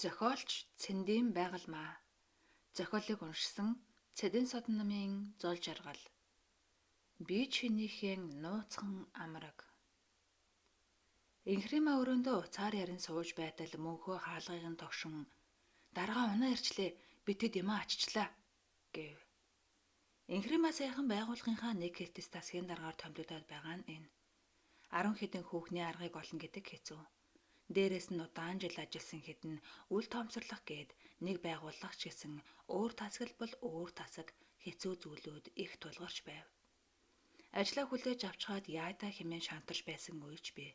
Зохиолч Цэндийн Байгалмаа. Зохиолыг уншсан Цэдэн Содон намын Зол жаргал. Би чинийхэн нууцхан амраг. Инхримаа өрөөндөө уцаар ярин сууж байтал мөнхөө хаалгыг нь тогшин даргаа унаа ирчлээ битэд юм аччлаа гэв. Инхримаа сайхан байгууллагынхаа нэг хэлтэс тасгийн даргаар томилогдоод байгаа нь энэ. 10 хэдэн хүүхний аргыг олно гэдэг хэцүү. Дээрээс нь удаан жил ажилласан хэдэн үл тоомсорлох гээд нэг байгууллага ч гэсэн өөр тасгал бол өөр тасаг хэцүү зүйлүүд их тулгарч байв. Ажлаа хүлээж авчгаад яадаа хэмээн шантарч байсан үеч бий.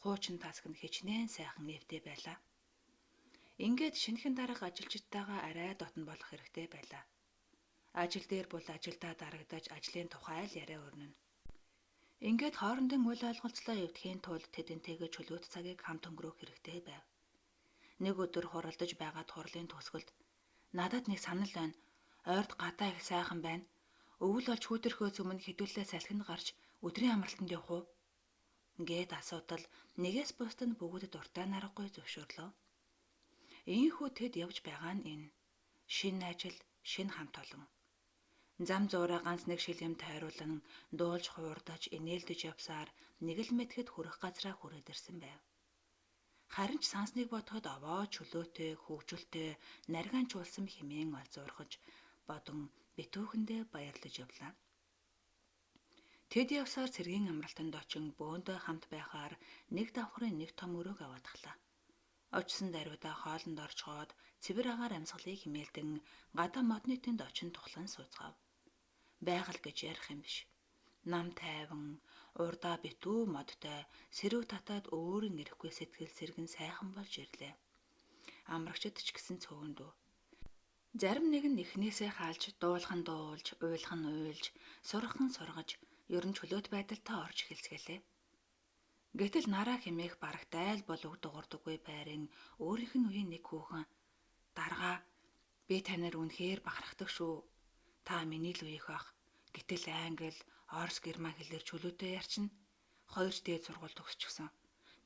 Хуучин тасаг нь хичнээн сайхан нэвтэй байлаа. Ингээд шинэхэн дарга ажилчдтайгаа арай дотн болох хэрэгтэй байлаа. Ажил дээр бол ажилдаа дарагдаж ажлын тухай л яриа өрнөнө. Ингээд хоорондын үл ойлголцлоо эвдэхийн тулд тэдэнтэйгээ чөлөөт цагийг хамт өнгөрөөх хэрэгтэй байв. Нэг өдөр хуралдаж байгаад хурлын төгсгөлд надад нэг санал байна. Ойрд гадаа их сайхан байна. Өвөл болж хүүтэрхөөс өмнө хэдүүлээ салхинд гарч өдрийн амралтанд явах уу? Гээд асуудал нэгээс бусдад бүгд дуртай наргагүй зөвшөөрлөө. Ийхүү тэд явж байгаа нь энэ. Шинэ ажил, шинэ хамт олон. Зам зуураа ганц нэг шил юм тойруулан дуулж хуурдаж инээлдэж явсаар нэг л мэтгэд хүрэх газраа хүрээд ирсэн байв. Харин ч сансныг бодоход овоо чөлөөтэй, хөвгөлтэй, наргаанчулсан хэмээн олзуурхаж бодон битүүхэндээ баярлаж явлаа. Тэд явсаар цэргийн амралтанд очин бөөндөө хамт байхаар нэг давхрын нэг том өрөөг аваадахлаа. Очсон даруйдаа хоолнд орчгоод цэвэр агаар амьсгалыг химээлдэн гадаа модны тэнд очин тухлан сууцгаав. Байгаль гэж ярих юм биш. Нам тайван, урдаа битүү модтой, сэрүүг татаад өөрийн ирэхгүй сэтгэл сэргэн сайхан болж ирлээ. Амрагчид ч гэсэн цөөхөндөө. Зарим нэг нь эхнээсээ хаалж, дуулхан дуулж, уйлхан уйлж, сургахан сургаж, ерөн чөлөөт байдалтай орж эхэлсгэлээ. Гэтэл нараа хэмээх барагтай л бол үг дуурдаггүй байрын өөрийнх нь үеийн нэг хүүхэн даргаа би танаар үнэхээр бахархдаг шүү. Та миний л үеих бах. Гэтэл англи, орос, герман хэлээр чөлөөтэй ярьчна. 2 дээд сургууль төгсчихсөн.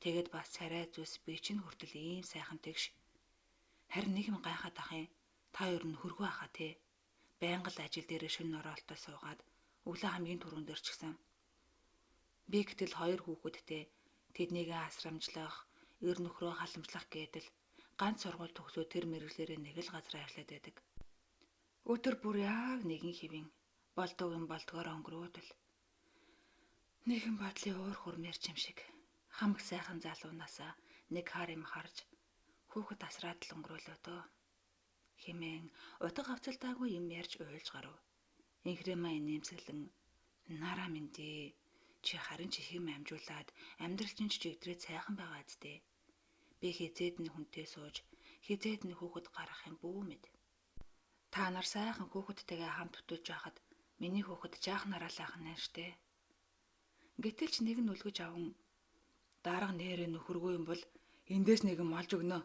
Тэгэд бас царай зүс би чинь хүртэл ийм сайхан тэгш. Харин нэг юм гайхаад ах юм. Та ер нь хөргөө ахаа тий. Байнга л ажил дээр шөнө ороолтой суугаад өглөө хамгийн түрүүнд дээр ч гэсэн. Би гэтэл 2 хүүхэдтэй тэднийг асрамжлах, эр нөхрөө халамжлах гэдэл ганц сургууль төгсөө тэр мэрэгчлэрээ нэг л газар ажиллаад байдаг. Өдөр бүр яг нэгэн хэвэн болдог юм болдгоор өнгөрөөдөл. Нэгэн бодлын уур хурмэрч юм шиг хамаг сайхан залуунаасаа нэг хар юм харж хүүхэд асраад л өнгөрөөлөө дөө. Хэмээн утга авцалтаагүй юм ярьж уйлж гарав. Инхрэмаа инээмсэглэн нараа минь дээ. Чи харин ч их юм амжуулаад амьдрал чинь чигдрээ сайхан байгаа зү. Би хизээд нь хүнтэй сууж хизээд нь хүүхэд гарах юм бүү мэд. Та нар сайхан хүүхэдтэйгээ хамт бүтүүлж байхад миний хүүхэд жаах нараалайхан нэ штэ. Гэтэл ч нэг нь үлгэж аван дарга нэрээ нөхөргүй юм бол эндээс нэг юм олж өгнө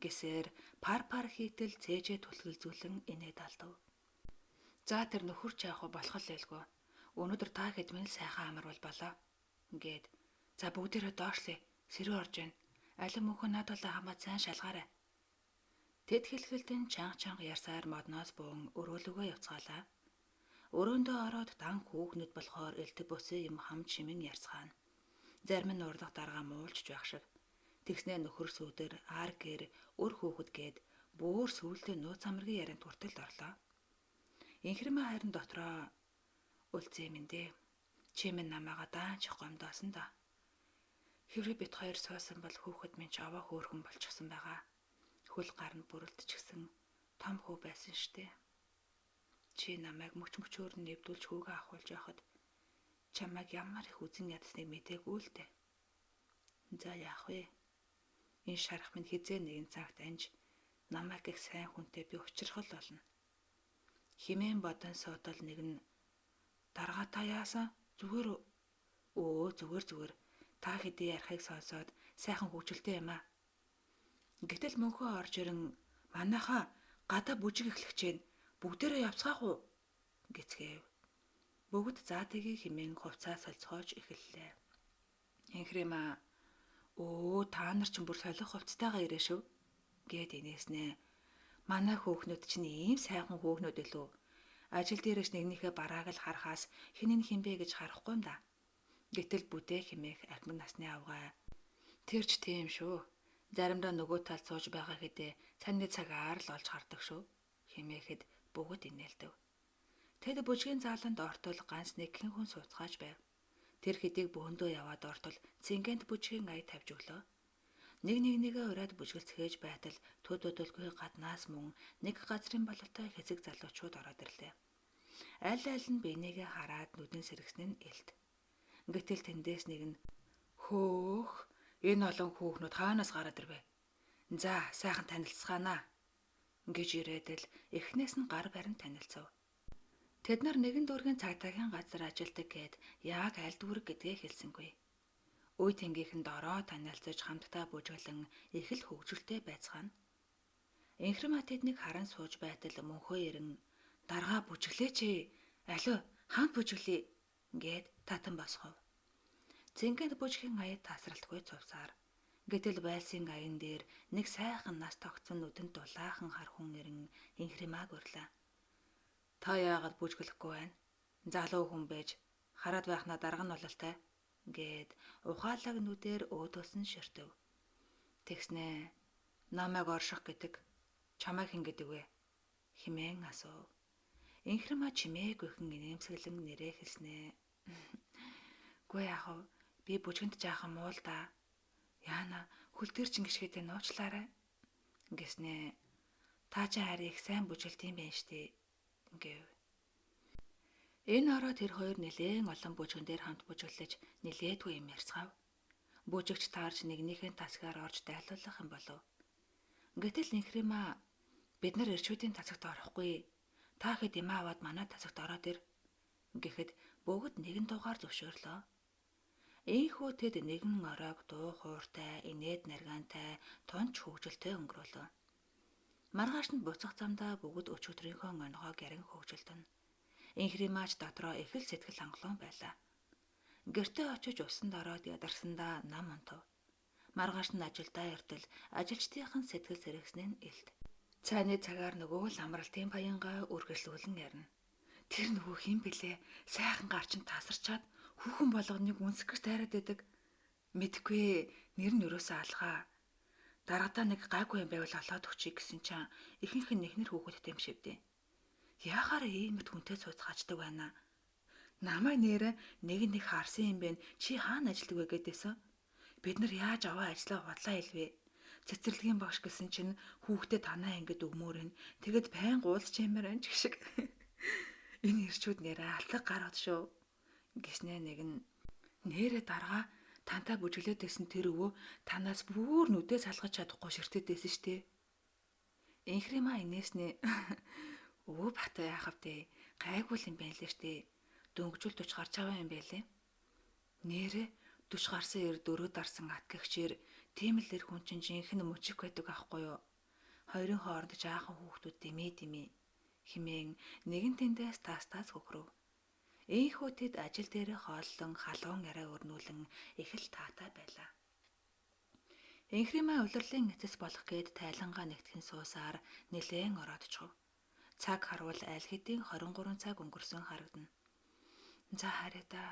гэсээр пар хийтэл цээжээ түлгэлзүүлэн инээд алдав. За тэр нөхөр ч яах вэ болох л байлгүй. Өнөөдөр та хэд минь сайхан амарвал болоо гээд за бүгдээрээ доошлээ сэрүү орж байна. Алин мөнхөө над талаа хамаад сайн шалгаарай. Тэд хэлхэлтэн чанга ярсаар модноос буун өрөөлөгөө явцгаалаа. Өрөөндөө ороод дан хүүхнүүд болохоор элтэг бөсөө юм хамж шимэн ярсгаана. Зарим нь урлах дарга муулж байх шиг. Тэгснээ нөхөр сүүдэр ар гэр өр хүүхэд гээд бүр сүултээ нууц амргийн ярианд хүртэл орлоо. Инхрэмээ харин дотроо үлзээ минь дээ. Чи минь намайга даанч гомдоосон да. Хэврээ бит хоёр суусан бол хүүхэд минь ч овоо хөөрхөн болчихсон байгаа. Хөл гар нь бүрэлдчихсэн том хүү байсан штэ. Чи намайг мөчөөр нь нэвдүүлж хүүгээ авахулж явахад чамайг ямар их үзэн ядсныг мэдээгүй л дээ. За яах вэ? Энэ шарах минь хизээ нэгэн цагт анж намайг их сайн хүнтэй би учрах л болно. Химэн бодон суудал нэг нь дарга та яасан? Зүгээр зүгээр. Та хэдий ярихыг сонсоод сайхан хөвгөлтэй юм аа. Гэтэл мөнхөө орж ирэн манайхаа гадаа бүжиг эхлэх гэж байна. Бүгдээрээ явцгаах уу? Гэцгээв. Бүгд заа тгий химэн хувцас солилцоож эхэллээ. Инхрэмаа та нар ч бүр солих хувцтайгаа ирээ шүү гэд инээснэ. Манай хөөхнүүд чинь ийм сайхан хөөхнүүд илүү. Ажил дээрээс нэгнийхээ барааг л харахаас хэн нь хинбэ гэж харахгүй юм да. Гэтэл бүдээ химээх ахмад насны авгаа. Тэр ч тийм шүү. Заримдаа нөгөө талд сууж байгаа хэдээ цанны цагаар л олж хардаг шүү. Химээхэд бүгд инээлдэв. Тэд бүжгийн зааланд ортол ганц нэг хэн хүн сууцгааж байв. Тэр хэдийг бөөндөө яваад ортол цэнгэнт бүжгийн ая тавьж өглөө. Нэгээ ураад бүжгэлцгээж байтал төд өдөлгүй гаднаас мөн нэг газрын бололтой хэсэг залуучууд ороод ирлээ. Аль нь бинийгээ хараад нүдэн сэргсэн нь элт. Гэтэл тэндээс нэг нь хөөх энэ олон хүүхнүүд хаанаас гараад ирвэ? За сайхан танилцгаанаа гэж ирээдэл эхнээс нь гар барин танилцав. Тэд нар нэгэн дүүргийн цагдаагийн газар ажилдаг гэд яг аль дүүрэг гэдгээ хэлсэнгүй. Үе тэнгийнхэн дороо танилцаж хамтдаа бүжгэлэн их л хөвгөлтэй байцгаана. Инхрэмат тэднийг харан сууж байтал мөнхөө ирэн даргаа бүжгэлээч ээ. Алуу хаант бүжгэлье гэд татан босгов. Цэнгэнт бүжгийн аяд тасралтгүй цувсаар. Гэтэл байлсын аян дээр нэг сайхан нас тогтсон нүдэнд дулаахан хар хүн ирэн инхрэмаг урлаа. Та яагаад бүжгэлэхгүй байна? Залуу хүн байж хараад байхна дарга нь бололтой гэд ухаалаг нүдээр өөдөөсөн ширтэв. Тэгснэ намайг орших гэдэг чамайг хэн гэдэг вэ? Химэн асуув. Инхрэмаа чимээгүйхэн инээмсэглэн нэрээ хэлснэ. Гүй яахав би бүжгэнд жаахан муул да. Яана хөл дээр чин гიშгэдэ нуучлаарай гэснэ. Та ч харин их сайн бүжгэлт юм байна штэ гэв. Энэ ороо тэр хоёр нэлээн олон бүжгэн дээр хамт бүжгэлж нэлээдгүй юм ярьцгаав. Бүжигч таарч нэгнийхэн тасгаар орж дайлуулах юм болов. Гэтэл Инхрэмаа бид нар эрчүүдийн тасагт орохгүй. Та хэд юм аваад манай тасагт ороод ир гэхэд бүгд нэгэн дуугаар зөвшөөрлөө. Ийхүү тэд нэгэн оройг дуу хууртай, инээд наргаантай, тунч хөвгөлтэй өнгөрөөлөө. Маргааш нь буцах замдаа бүгд өчигдрийнхөө онгойг ярин хөвгөлдөн. Инхрэмаач дотроо их л сэтгэл хангалуун байлаа. Гэртээ очиж усанд ороод ядарсандаа нам унтав. Маргааш нь ажилдаа иртэл ажилчдынхан сэтгэл сэрэгсэн нь элт. Цайны цагаар нөгөө л амралтын баянгаа үргэлжлүүлэн ярина. Тэр нөгөө хэн блэ? Сайхан гарчин тасарчаад хүүхэн болгоныг үнсгэж тайраад байдаг. Мэдгүй нэр нь юусаа алгаа. Дарагдаа нэг гайгүй юм байвал олоод өгчий гэсэн чинь ихэнх нь нэхнэр хүүхэдтэй юм шивдэ. Яахаар иймэрд хүнтэй цуцгааждаг байна. Намайг нэрэ нэг харсан юм бэ? Чи хаана ажилладаг вэ гэдээсэн? Бид нар яаж аваа ажлаа худлаа хэлвэ? Цэцэрлэгийн багш гэсэн чинь хүүхдэд танаа ингэж өгмөр нь тэгэд байн гуулж чимээр анч гişг. Энэ ирчүүд нэрээ алдаг гараад шүү. Гиснэ нэг нь нэрээ дарга тантай бүжиглээд байсан тэр өвөө танаас бүр нүдээ салгаж чадахгүй ширтэд байсан штэ. Инхрэмаа инээснэ. Өвөө бата яахав те гайгүй юм байна лээ штэ. Дөнгөжүүл туч гарч аваа юм байлээ. Нэрээ туч гарсан эр дөрөв дарсан ат гэгчээр тийм л эр хүн чинь жинхэнэ мөчик байдаг аахгүй юу? Хоёрын хооронд жаахан хүүхдүүд димээ химэн нэгэн тэндээс таас хөхрөв. Ийхүү тэд ажил дээрээ хооллон халуун арай өрнүүлэн их л таатай байлаа. Инхрэмаа улирлын эцэс болох гээд тайлангаа нэгтгэн суусаар нэлээн ороодчихв. Цаг харвал аль хэдийн 23 цаг өнгөрсөн харагдана. За хараа да.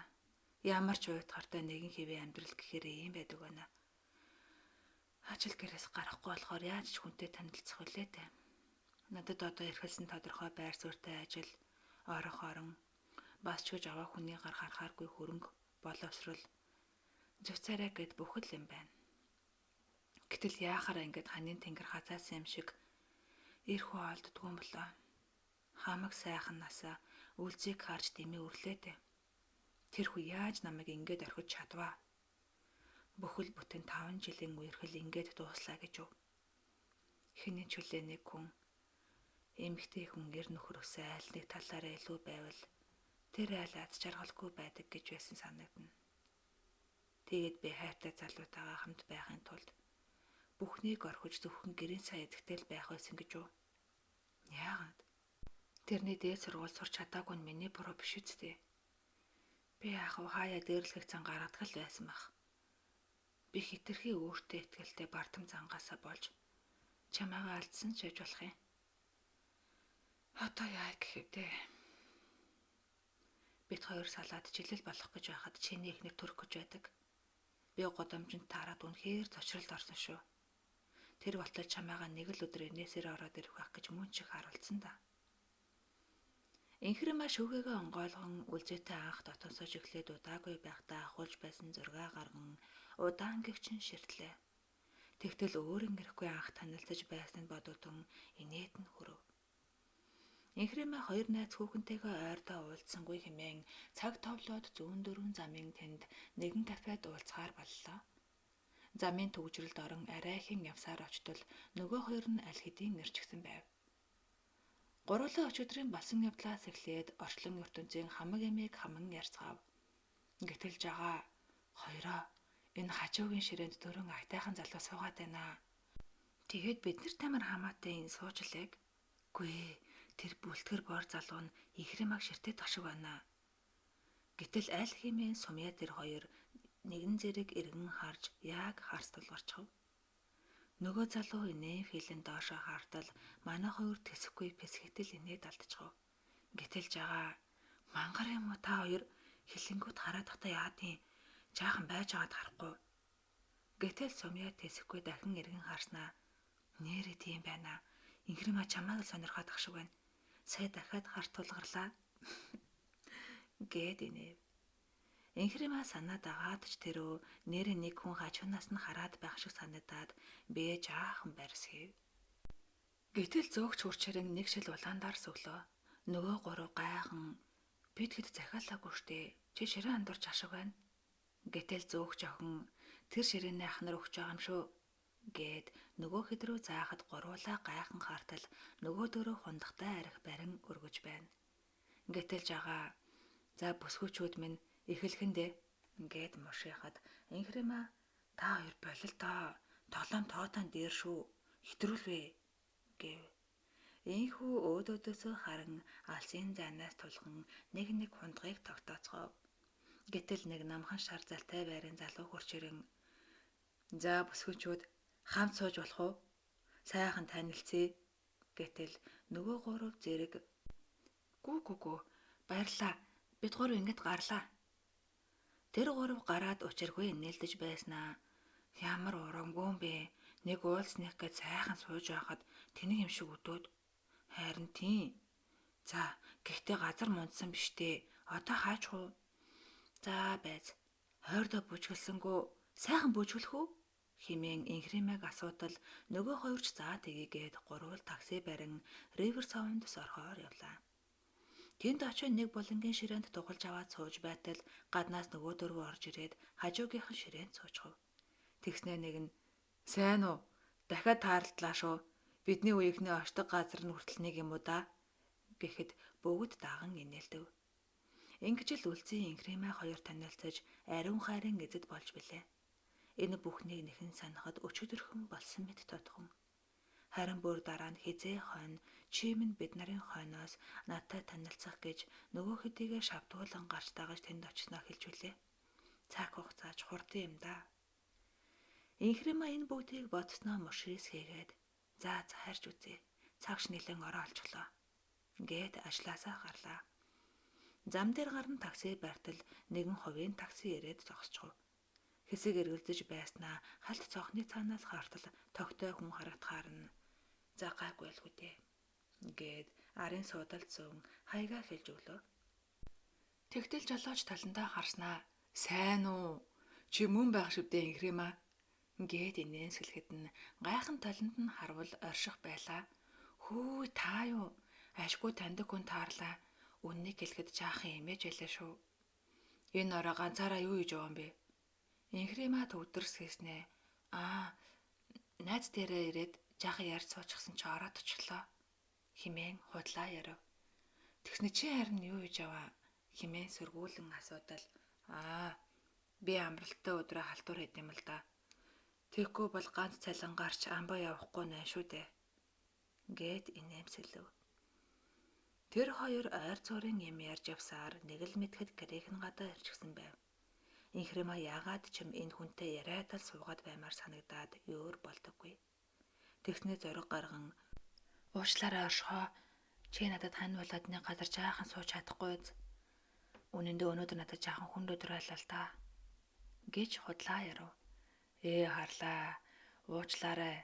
Ямар ч уйтгартай нэгэн хэвээ амьдрал гэхээр ийм байдаг байна. Ажил гэрээс гарахгүй болохоор яаж ч хүнтэй танилцах вүлээ те. Надад одоо эрхэлсэн тодорхой байр суурьтай ажил, орох орон, бас ч гэж аваа хүний гар харахааргүй хөрөнгө, боловсрол, зүцээрэ гэд бүхэл юм байна. Гэтэл яахаараа ингэж ханийн тэнгэр хазаасан юм шиг эрхүү олддгүй юм болоо. Хамаг сайхан насаа үлзийг харж дэмий өрлөөтэй. Тэр хүү яаж намайг ингэж орхиж чадваа? Бүхэл бүтэн 5 жилийн үерхэл ингэж дууслаа гэж юу? Хэний ч үлээ нэг хүн эмэгтэй хүн гэр нөхөр өсөө айл нэг талаараа илүү байвал тэр айл аз жаргалгүй байдаг гэж байсан санагдана. Тэгээд би хайртай залуутайгаа хамт байхын тулд бүхнийг орхиж зөвхөн гэрийн сайн эзэгтэл байх байсан гэж юу? Яагаад? Тэрний дээд сургууль сурч чадаагүй нь миний буруу биш үсттэй. Би яах вэ? Хаяа дээрлэх зан гаргадаг л байсан бах. Би хитрхи өөртөө ихтэй бардам зангаасаа болж Чамаагаа алдсан ч гэж болох юм. Одоо яа гэх вэ? Бид хоёр салаад жилэл болох гэж байхад чиний ихнэр төрөх гэж байдаг. Би годомжинд таарад үнэхээр зочролд орсон шүү. Тэр болтол чамаагаа нэг л өдөр энэсээр ороод ирэх байх гэж мөн чих харуулсан да. Инхрэм шүүгээгээ онгойлгон үлзээтэй анх дотоосож эхлээд удаагүй байхдаа ахуулж байсан зургаа гарган удаан гихчин ширтлээ. Тэгтэл өөрийн ирэхгүй анх танилцаж байсныг бодотон инээд нь хүрв. Инхрэм хоёр найз хүүхэнтэйгээ ойрдоо уулзсангүй хэмээн цаг товлоод зүүн дөрвөн замын тэнд нэгэн кафед уулзахаар боллоо. Замын төгжрэлд орон арайхийн явсаар очтол нөгөө хоёр нь аль хэдийн ирчихсэн байв. Гурлаа өчигдрийн болсон явдлаас эхлээд орчлон ертөнцийн хамаг эмээг хаман ярьцгаав. Гэтэл жагаа хоёроо энэ хажуугийн ширээнд дөрвөн айтайхан залуу суугаад байна. Тэгээд бид нар тамир хамаатай энэ суучлаг. Гүй тэр бүлтгэр бор залуу нь Инхрэмаг ширтээ ташиг байна. Гэтэл аль хэмээн сумья тэр хоёр нэгэн зэрэг эргэн харж яг харстал гарчав. Нөгөө залуу инээ филэн доошоо хартал манай хоёр тэсэхгүй пэсгэтэл инээд алдчихав. Гэтэл жагаа мангар юм уу та хоёр хилэнгүүд хараад тахта яадیں۔ Жаахан байж байгаад харахгүй. Гэтэл сумья тэсэхгүй дахин эргэн харснаа. Нэрээ тийм байна. Инхрэм чамааг сонирхоод ах шиг байна. Сая дахиад харт тулгарлаа. Гэд инэв. Инхрэм санаа дагаад ч тэрөө нэрээ нэг хүн хажуунаас нь хараад байх шиг санагдаад бие жаахан барьсхив. Гэтэл зөөгч хурчрын нэг шил улаандаар сүглөө. Нөгөө гурав гайхан бид хэд захиалаагүй штэ. Чи ширээ андуурч ашиг байна. Гэтэл зөөгч охин тэр ширээний ахнар өгч байгаа юм шүү. Гэд нөгөө хэд рүү заахад гурвуулаа гайхан хартал нөгөө дөрөв хундахтай арих барин өргөж байна. Гэтэл жагаа за бүсгүүчүүд минь эхлэхэндээ гэд мушихад Инхрэм та хоёр болол тоо толом тоотон дээр шүү. Хэтрүүлвэ гэв. Ийхүү өөдөөдөөсөө харан алсын зайнаас тулхан нэг хундгыг тогтооцгов. Гэтэл нэг намхан шар залтай байрын залуу хурчрын за бүсгүүчүүд хамт сууж болох уу? Сайхан танилцъя. Гэтэл нөгөө гурав зэрэг гүү баярлаа. Бид гурав ингэж гарлаа. Тэр гурав гараад учиргүй нээлдэж байснаа. Ямар урамгүй бэ? Нэг уулснах гэж сайхан сууж байхад тэнэг юм шиг өдөөд. Харин тийм. За, гэхдээ газар мундсан биштэй. Одоо хаач хуу? За байз. Хойрдоо бүжгэлсэнгүү. Сайхан бүжгэлэх үү? Химэн Инхрэмэг асуудал нөгөө хоёрч заа тгийгээд гурвал такси барин Риверсаунд орхоор явлаа. Тэнд очиж нэг булангийн ширээнд дугалж аваад сууж байтал гаднаас нөгөө дөрвөө орж ирээд хажуугийнхан ширээнд суучхав. Тэгснээ нэг нь сайн уу? Дахиад таарлаа шүү. Бидний үеийнхний очдог газар нь хүртэл нэг юм уу да? Гэхэд бүгд даган инээлдэв. Ингэж л үлзий Инхрэмээ хоёр танилцаж ариун хайрын эзэд болж билээ. Энэ бүхнийг нэхэн санахад өчигдөрхөн болсон мэт тодхон. Харин бүр дараа нь хизээ хойно чи минь бид нарын хойноос надтай танилцах гэж нөгөө хэдийгээ шавтгуулан гарч дагаж тэнд очсноо хэлж билээ. Цаг хугацаач хурдан юм да. Инхрэм энэ бүгдийг бодсноо мушрис хийгээд за харж үзье. Цагш нэлэн ороо олчлоо. Гэт ажилласаа гарлаа. Зам дээр гарна такси байтал нэгэн хувийн такси ирээд зогсчихв. Хэсэг эргэлзэж байснаа халт цонхны цаанаас хартал тогтой хүн харагдахаар нь за гайгүй байлгүй дээ. Гэд арын суудалд зүүн хаягаа хэлж өглөө. Тэгтэл жолооч таландаа харснаа сайн уу? Чи мөн байх шивдээ Инхрэм гэд инээнсгэлэхэд нь гайхан таланд нь харвал орших байлаа. Хүү та юу? Ашгүй таньдаг хүн таарлаа. Үннийг хэлэхэд жаахан эмээж байлаа шүү. Энэ ороо ганцаараа юу хийж байгаа юм бэ? Инхрэм төвдөрс хийснэ. Найз дээрээ ирээд жаахан ярьж суучихсан чи ороод очихлоо. Химэн худлаа ярив. Тэгснэ чи харин юу хийж аваа? Химэн сөргүүлэн асуудал. Би амралттай өдрөө халтур хэд юм л да. Тэгэхгүй бол ганц цалингаарч амбаа явахгүй нэ шүү дээ. Гэт инээмсэлв. Тэр хоёр ойр цорын юм ярьж явсаар нэг л мэдхэд грекэн гадаа ирчихсэн байв. Инхрэм яагаад ч юм энэ хүнтэй яриадал суугаад баймаар санагдаад өөр болдоггүй. Тэгснээ зориг гарган уучлаарай оршихоо. Чи надад хань болоод нэг газар жаахан сууж чадахгүй биз? Үнэндээ өнөөдөр надад жаахан хүнд өдөр байлаа л та. Гэж худлаа ярав. Харлаа. Уучлаарай.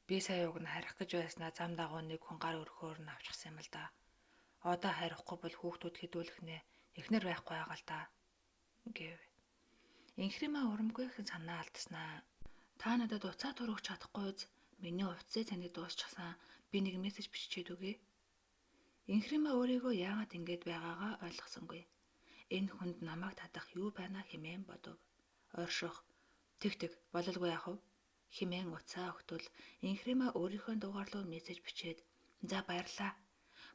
Би сая уг нь харих гэж байснаа зам дагуу нэг хүн гар өрхөөр нь авчихсан юм л да. Одоо харихгүй бол хүүхдүүд хэдүүлэх нэ. Эхнэр байхгүй байгаа л да. Гэв. Инхримаа урамгүйхэн санаа алдснаа. Та надад уцаа тургах чадахгүй биз? Миний утсыг таныг дуусчихсан. Би нэг мессеж биччихэд үгүй. Инхримаа өөрийгөө яагаад ингэж байгаагаа ойлгосонгүй. Энэ хүнд намайг татах юу байна хэмээн бодов. Орших. Тэг бололгүй яах вэ? Хэмээн уцаа өгтөл Инхримаа өөрийнхөө дугаарлуу мессеж бичээд за баярлаа.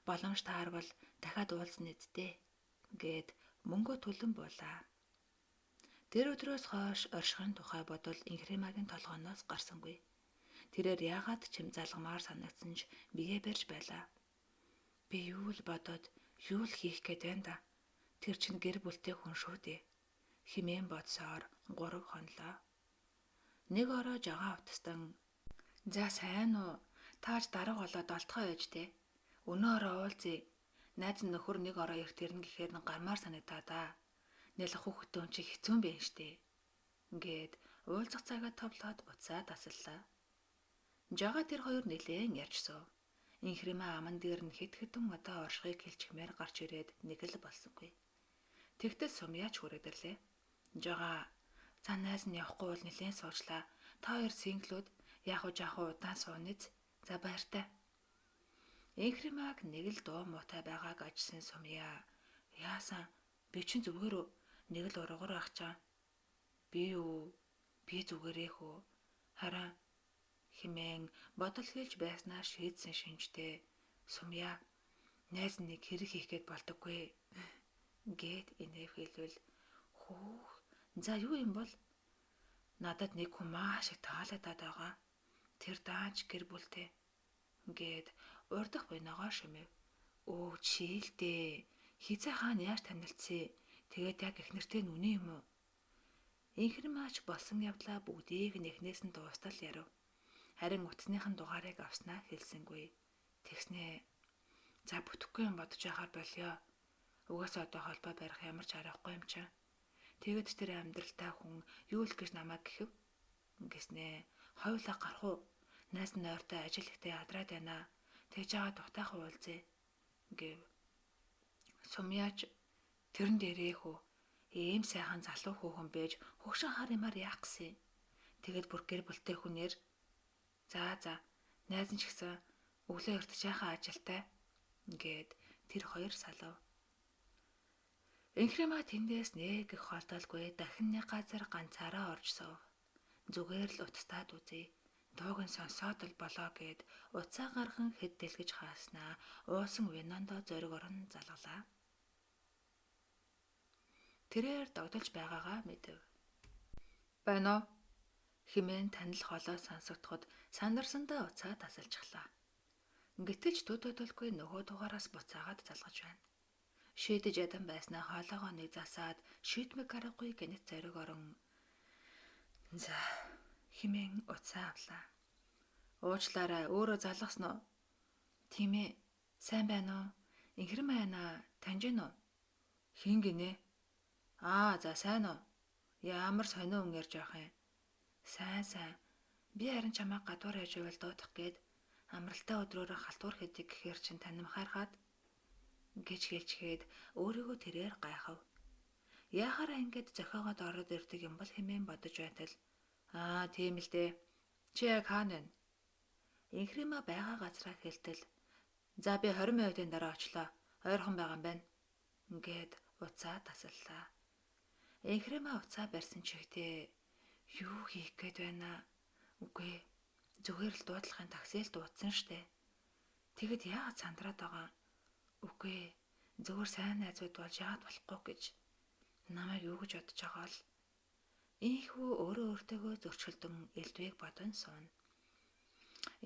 Боломж таарвал дахиад уулзна үсттэй гэд мөнгө төлөн буулаа. Тэр өдрөөс хойш оршихын тухай бодвол Инхримагийн толгооноос гарсангүй. Тэрээр яагаад ч юм залгамаар санагдсан ч биеэ барьж байлаа. Би юу л бодоод юу л хийх гээд байна да. Тэр чинь гэр бүлтэй хүн шүү дээ. Химэн бодсоор 3 хонлоо. Нэг ороо жагаа утастан за сайн уу? Тааж дарга болоод олдгоо ээж дээ. Өнөө ороо уулзъя. Найз нөхөр нэг ороо эрт ирнэ гэхээр нь гармаар санагдаа да. Нэлэх хүүхдтэй юм чи хэцүү юм байна штэ. Гээд уулзах цагаа товлоод уцаа тасаллаа. Жагаа тэр хоёр нэлээн ярьж суув. Инхримаа аман дээр нь хэдэн удаа оршихыг хэлчихмээр гарч ирээд нэг л болсонгүй. Тэгтэл сумьяач хүрээдэрлээ. Жагаа за найз нь явахгүй бол нэлээн суучлаа. Та хоёр синглүүд яг удаан сууниз. За баяртай. Инхримаг нэг л дуу муутай байгааг ажсан сумьяа. Яасан? Би чинь зүгээр үү? Нэг л ургар ах чаа. Би зүгээрээ хөө. Хараа химэн бодол хэлж байснаа шийдсэн шинжтэй. Сумьяа найз нэг хэрэг хийх гээд болдоггүй гэд инэв хэлвэл хүүх за юу юм бол надад нэг хүн маш их таалагдаад байгаа. Тэр дааж гэр бүлтэй гэд урдах биногоо шимэв. Чийлдээ хизээ хаана яаж танилцъя? Тэгээд яг эхнэртэй нүний юм уу? Инхримаач болсон явдлаа бүгдийг нь эхнээс нь дуустал ярив. Харин утасныхан дугаарыг авснаа хэлсэнгүй. Тэгснээ за бүтэхгүй юм бодож яхаар болёо. Угаасаа одоо холбоо барих ямар ч аргагүй юм чаа. Тэгэд тэр амьдралтай хүн юу л гэж намайг гэхэв. Ингэснээ хойлоо гарах уу? Найз нь ойртой ажил ихтэй ядраад байна. Тэгж байгаа дутаах уулзъя гэв. Сумьяач тэрэн дээрээ хөө ийм сайхан залуу хүүхэн байж хөгшин хар юмар яах гэсэн. Тэгэд бүр гэр бүлтэй хүнээр за найз нь ч гэсэн өглөө эрт жаахан ажилтай гэд тэр хоёр салав. Инхримаа тэндээс нэг их холдолгүй дахин нэг газар ганцаараа орж суув. Зүгээр л утастаад үзье. Дууг нь сонсоод л болоо гэд уцаа гархан хэд дэлгэж хааснаа уусан винондо зориг орон залгалаа. Тэрээр догдолж байгаагаа мэдэв. Байна уу? Химэн танил холоо сонсогдоход сандарсандаа уцаа тасалжглаа. Гэтэл ч төдөлгүй нөхөө дугаараас буцаагаад залгаж байна. Шийдэж ядан байснаа хоолоогоо нэг засаад шийдмэг аргагүй гэнэт зориг орон за химэн уцаа авлаа. Уучлаарай өөрөө залгасан уу? Тийм ээ. Сайн байна уу? Инхримаа байна. Таньж гэнэ үү? Хин гинэ? За сайн уу? Ямар сонио өн ярьж явах юм? Сайн. Би харин чамайг гадуур яж байвал дуудах гээд амралтай өдрөөрөө халтуур хэдэг гэхээр чин танимхаархаад гэж хэлчихэд өөрийгөө тэрээр гайхав. Яахаараа ингэж зохиогоод ороод ирдэг юм бол хэмээн бодож байтал тийм л дээ. Чи яг хаана вэ? Инхримаа байгаа газраа хэлтэл за би 20 минутын дараа очлоо. Ойрхон байгаа юм байна. Гэд уцаа тасаллаа. Инхримаа уцаа барьсан чихтэй юу хийх гээд байна? Үгүй зүгээр л дуудлахын таксиэл дуудсан штэ. Тэгэд яагаад сандраад байгаа? Үгүй зүгээр сайн найзууд болж яагаад болохгүй гэж намайг юу гэж бодож байгаа л ийхүү өөрөө өөртөөгөө зөрчилдөн элдвийг бодон суун.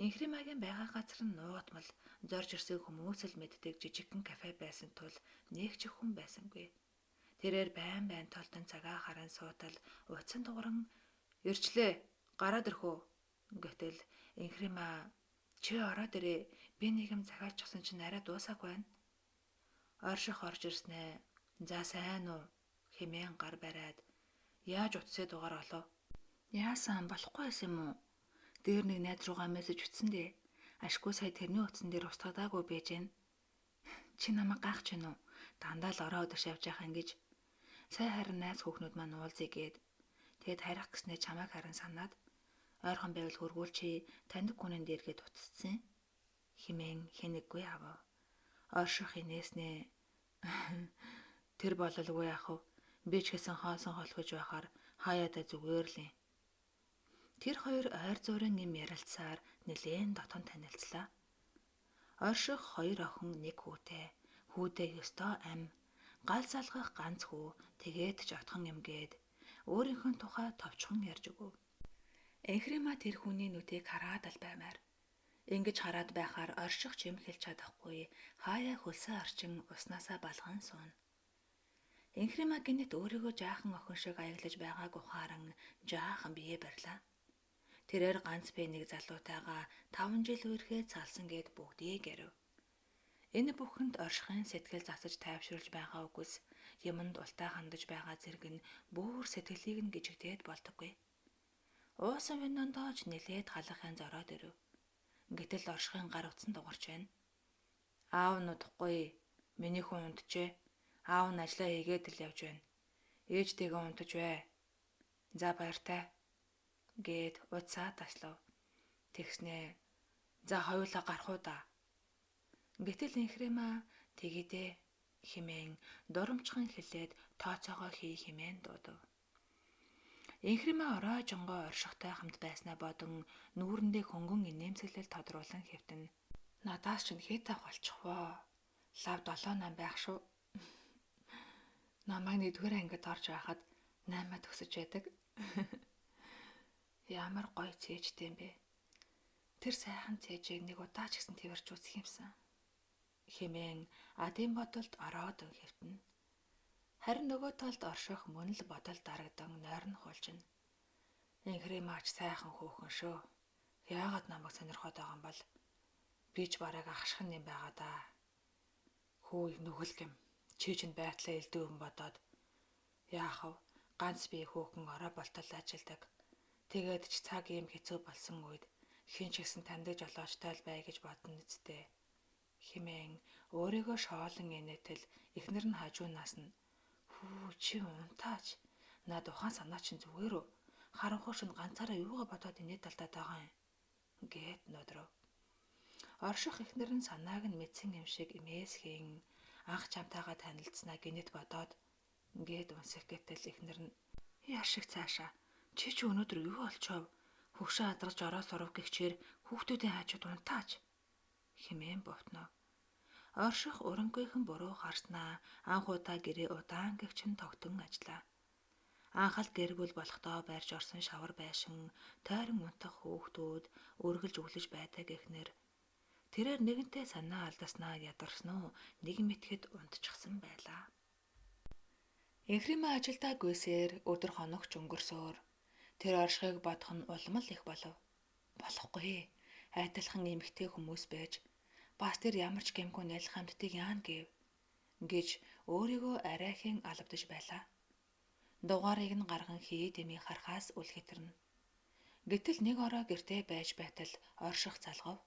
Инхримагийн байгаа газар нь нуугдмал зорж ирсэн хүмүүс л мэддэг жижигхэн кафе байсан тул нэг ч хүн байсангүй. Тэрээр байн толтон цагаа харан суутал утсан дууран ирчлээ гараад ирэх үү Гэтэл Инхрима чи ороод ирээ. Би нэг юм захиалчихсан чинь арай дуусаагүй байна. Орших орж ирснэ. За сайн уу? Хэмээн гар бариад яаж утсаа дугаар олов? Яасан болохгүй байсан юм уу? Дээр нэг найз руугаа мессеж бичсэн дээ. Ашгүй сая тэрний утсан дээр устгадаагүй байж гэн. Чи намайг гайхаж байна уу? Дандаа л ороо өдөрш явж яхаа ингэж. Сая харин найз хүүхнүүд маань уулзъя гээд. Тэгэд харих гэснээр чамайг харан санаад ойрхон байвал хөргүүл чи таньдаг хүнэн дээргээ дутцсан. Химэн хэнэггүй авав. Орших инээснэ. Тэр бололгүй ах уу? Би ч гэсэн хоосон холхож байхаар хаяада зүгээр л юм. Тэр хоёр ойр зуурын юм ярилцсаар нэлээн дотон танилцлаа. Орших хоёр охин нэг хүүтэй. Хүүдээ ёстой ам. Гал салгах ганц хүү. Тэгээд ч отхон юм гээд өөрийнхөө тухай товчхон ярьж өгөв. Энхрима тэр хүний нүдийг хараад л баймаар. Ингэж хараад байхаар орших ч юм хэлж чадахгүй. Хаяа хөлсөө орчин уснасаа балган сууна. Энхрима гинэт өөрийгөө жаахан охин шиг аяглаж байгааг ухааран жаахан бие барьлаа. Тэрээр ганц би нэг залуутайгаа 5 жил үерхээ цалсан гэд бүгдийг ярив. Энэ бүхэнд оршихын сэтгэл засаж тайвшруулж байгаа үгс юмд ултай хандаж байгаа зэрэг нь бүр сэтгэлийг нь гжигдээд болдоггүй. Уусан винондооч нэлээд халахын зороод ирв. Гэтэл оршихын гар утсан дугарч байна. Аав нутахгүй. Миний хүн унтжээ. Аав нь ажлаа хийгээд л явж байна. Ээжтэйгээ унтаж бай. За баяртай. Гээд уцаа таслав. Тэгснээ за хоёулаа гарах уу да. Гэтэл Инхрима тэгидээ химэн дурамчхан хэлээд тооцоогоо хий химэн дуудав. Инхрима орой жонгоо оршихтай хамт байснаа бодон нүүрэндээ хөнгөн инээмсэглэл тодруулан хэвтэн. Надаас ч хэтэх болчихвоо. Лав 7-8 байх шүү. Намайг 1-р ангид орж байхад 8-аад төгсөж байдаг. Ямар гоё цээжтэй юм бэ. Тэр сайхан цээжийг нэг удаа ч гэсэн тэрч үзэх юмсан. Хэмээн адын бодолд ороод хэвтэн. Харин нөгөө талд орших мөн л бодол дарагдан нойрон хулжина. Инхримаач сайхан хөөхөн шүү. Яагаад намайг сонирхоод байгаа юм бол би ч бараг ахшхан юм байгаа да. Хүү их нүгэлг юм. Чи чинь байтлаа элдв юм бодоод яах вэ? Ганц би хөөхөн орой болтол ажилдаг. Тэгээд ч цаг юм хэцүү болсон үед хин ч гэсэн таньдаг жолоочтой л бай гэж бодно үсттэй. Химэн өөрийгөө шоолон инээтэл эхнэр нь хажуунаас нь хүү чи унтаач. Наад ухаан санаа чинь зүгээр үү? Харанхуй шин ганцаараа юугаа бодоод инээд талдаад байгаа юм гэд нөдрөв. Орших эхнэр нь санааг нь мэдсэн юм шиг имээсхийн анх чамтайгаа танилцсанаа гинэт бодоод гээд унсах гэтэл эхнэр нь яашиг цаашаа чи ч өнөөдөр юу олчов? Хөгшөө адарч ороо сурав гихчээр хүүхдүүдийн хажууд унтаач хэмээн бовтноо. Орших урангүйхэн буруу харснаа анх удаа гэрээ удаан гихчин тогтон ажиллаа. Анхал гэргүүл болохдоо байрж орсон шавар байшин, тойрон унтах хүүхдүүд үргэлж өглөж байдаг эхнэр. Тэрээр нэгэнтээ санаа алдаснаа ядарсан уу нэг мэтгэд унтчихсан байлаа. Инхрима ажилдаа гүйсээр өдөр хоногч өнгөрсөөр тэр оршихыг бодох нь улам л их болов. Болохгүй. Айдалхан эмэгтэй хүмүүс байж бас тэр ямар ч гэмгүй нялх хамтдыг яана гэж өөрийгөө арайхийн алавдаж байлаа. Дугаарыг нь гарган хий дэмий харахаас үл хэтэрнэ. Гэтэл нэг ороо гэртээ байж байтал орших залгав.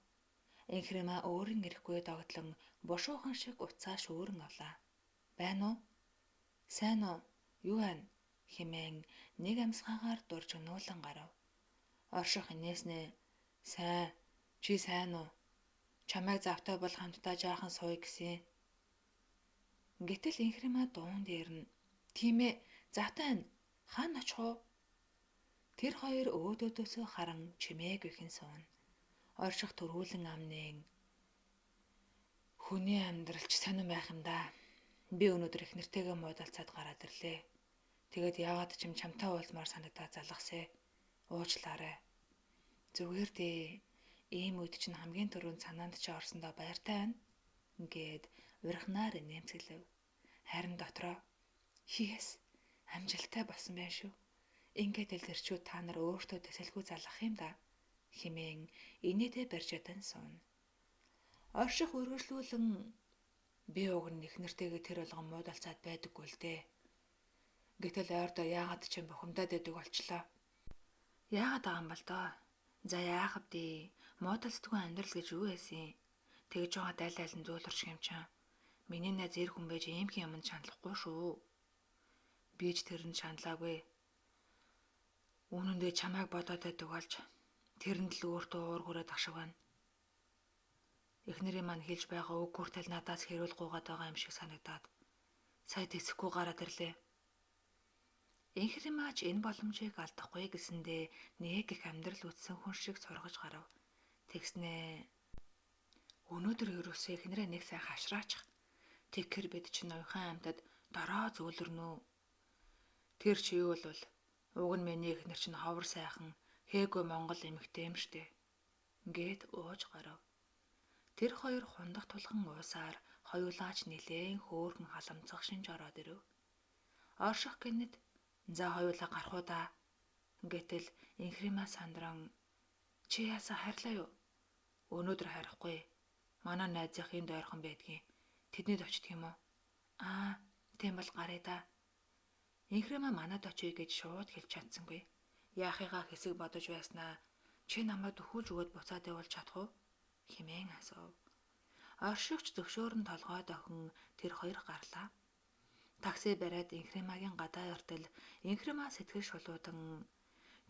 Инхрима өөрийн ирэхгүй догтлон бушуухан шиг уцаа шүүрэн авлаа. Байна уу? Сайн уу? Юу байна? Хэмээн нэг амсгаагаар дурж өнөөлөн гарав. Орших инээснэ. Сайн. Чи сайн уу? Чамайг завтай бол хамтдаа жаахан сууя гэсэн. Гэтэл Инхрима дуун дээр нь тийм ээ завтай байна. Хаана очих вэ? Тэр хоёр өөдөөдөөсөө харан чимээг ихэн сууна. Орших төрүүлэн амнын хүний амьдралч сонирн байх юм да. Би өнөөдөр их нэртэйгээ муудалцаад гараад ирлээ. Тэгээд яагаад ч юм чамтай уулзмаар санагдаад залгасэ. Уучлаарай. Зүгээр дээ. Ийм үед чинь хамгийн түрүүнд санаанд чи орсондоо баяртай байна гэд урхнаар нэмсгэлэв. Харин дотроо хийс амжилттай болсон байх шүү. Ингээд л ирчүүд та нар өөртөө төсөлгүй залгах юм да хэмээн инээдээ барьж ядан сууна. Орших үргэлжлүүлэн би уг нь их нэртэйгээ тэр болгон муудалцаад байдаггүй л дээ. Гэтэл ойрдоо яагаад ч юм бухимдаад байдаг болчлоо. Яагаад байгаа юм бол доо? За яах вэ? Муудалцдаггүй амьдрал гэж юу байсан? Тэгж байгаа аль аль нь зөөлрч юм чам. Миний найз эр хүн байж иймхэн юмд шаналхгүй шүү. Би ч тэрэнд шаналаагүй. Үүн дээр чамайг бодоод байдаг болж тэрэнд л өөртөө уур хүрээд ашиг байна. Эхнэрийн маань хэлж байгаа үг хүртэл надаас хэрүүл гуугаад байгаа юм шиг санагдаад сая тэсэхгүй гараад ирлээ. Энхэр маач энэ боломжийг алдахгүй гэсэндээ нэг их амьдрал үтсэн хүн шиг сургаж гарав. Тэгснээ өнөөдөр ерөөсөө эхнэрээ нэг сайн хашраачих. Тэгэхэр бид чинь уяхан амьтад дороо зөөлрнө. Тэр чи юу бол уг нь миний эхнэр чинь ховор сайхан хээгөө Монгол эмэгтэй юм штэ. Гээд ууж гарав. Тэр хоёр хундах тулхан уусаар хоёулаач нилээн хөөрхөн халамцах шинж ороод ирэв. Орших гэнэт за хоёулаа гарах уу да. Гэтэл инхрима сандран чи яасан хайрлаа юу? Өнөөдөр харихгүй. Манай найзынх энд ойрхон байдгийн. Тэднийд очдөг юм уу? Аа, тийм бол гаръя да. Инхрима манад очие гэж шууд хэлж чадсангүй. Яахыгаа хэсэг бодож байснаа чи намайг дөхүүлж өгөөд буцаад явуулж чадах уу? Хэмээн асуув. Оршигч зөвшөөрөн толгой дохин тэр хоёр гарлаа. Такси бариад Инхримагийн гадаа ертэл Инхрима сэтгэл шулуудан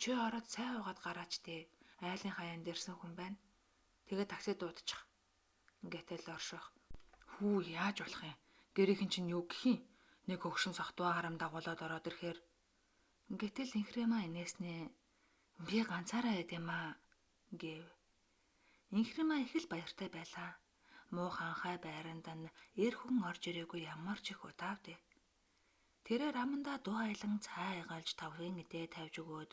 чи ороод сайн угаад гараач дээ. Айлын хаяанд ирсэн хүн байна. Тэгээ такси дуудчих. Гэтэл орших. Хүү яаж болох юм? Гэрийнхэн чинь юу гэх юм? Нэг хөгшин сохтвоо харам дагуулад ороод ирэхээр. Гэтэл Инхрима инээснээ би ганцаараа байд юм аа гэв. Инхрима их л баяртай байлаа. Муухан хай байранд нь эр хүн орж ирээгүй ямар ч их удав дээ. Тэрээр амандаа дуу айлан цай айгалж тавхын идэ тавьж өгөөд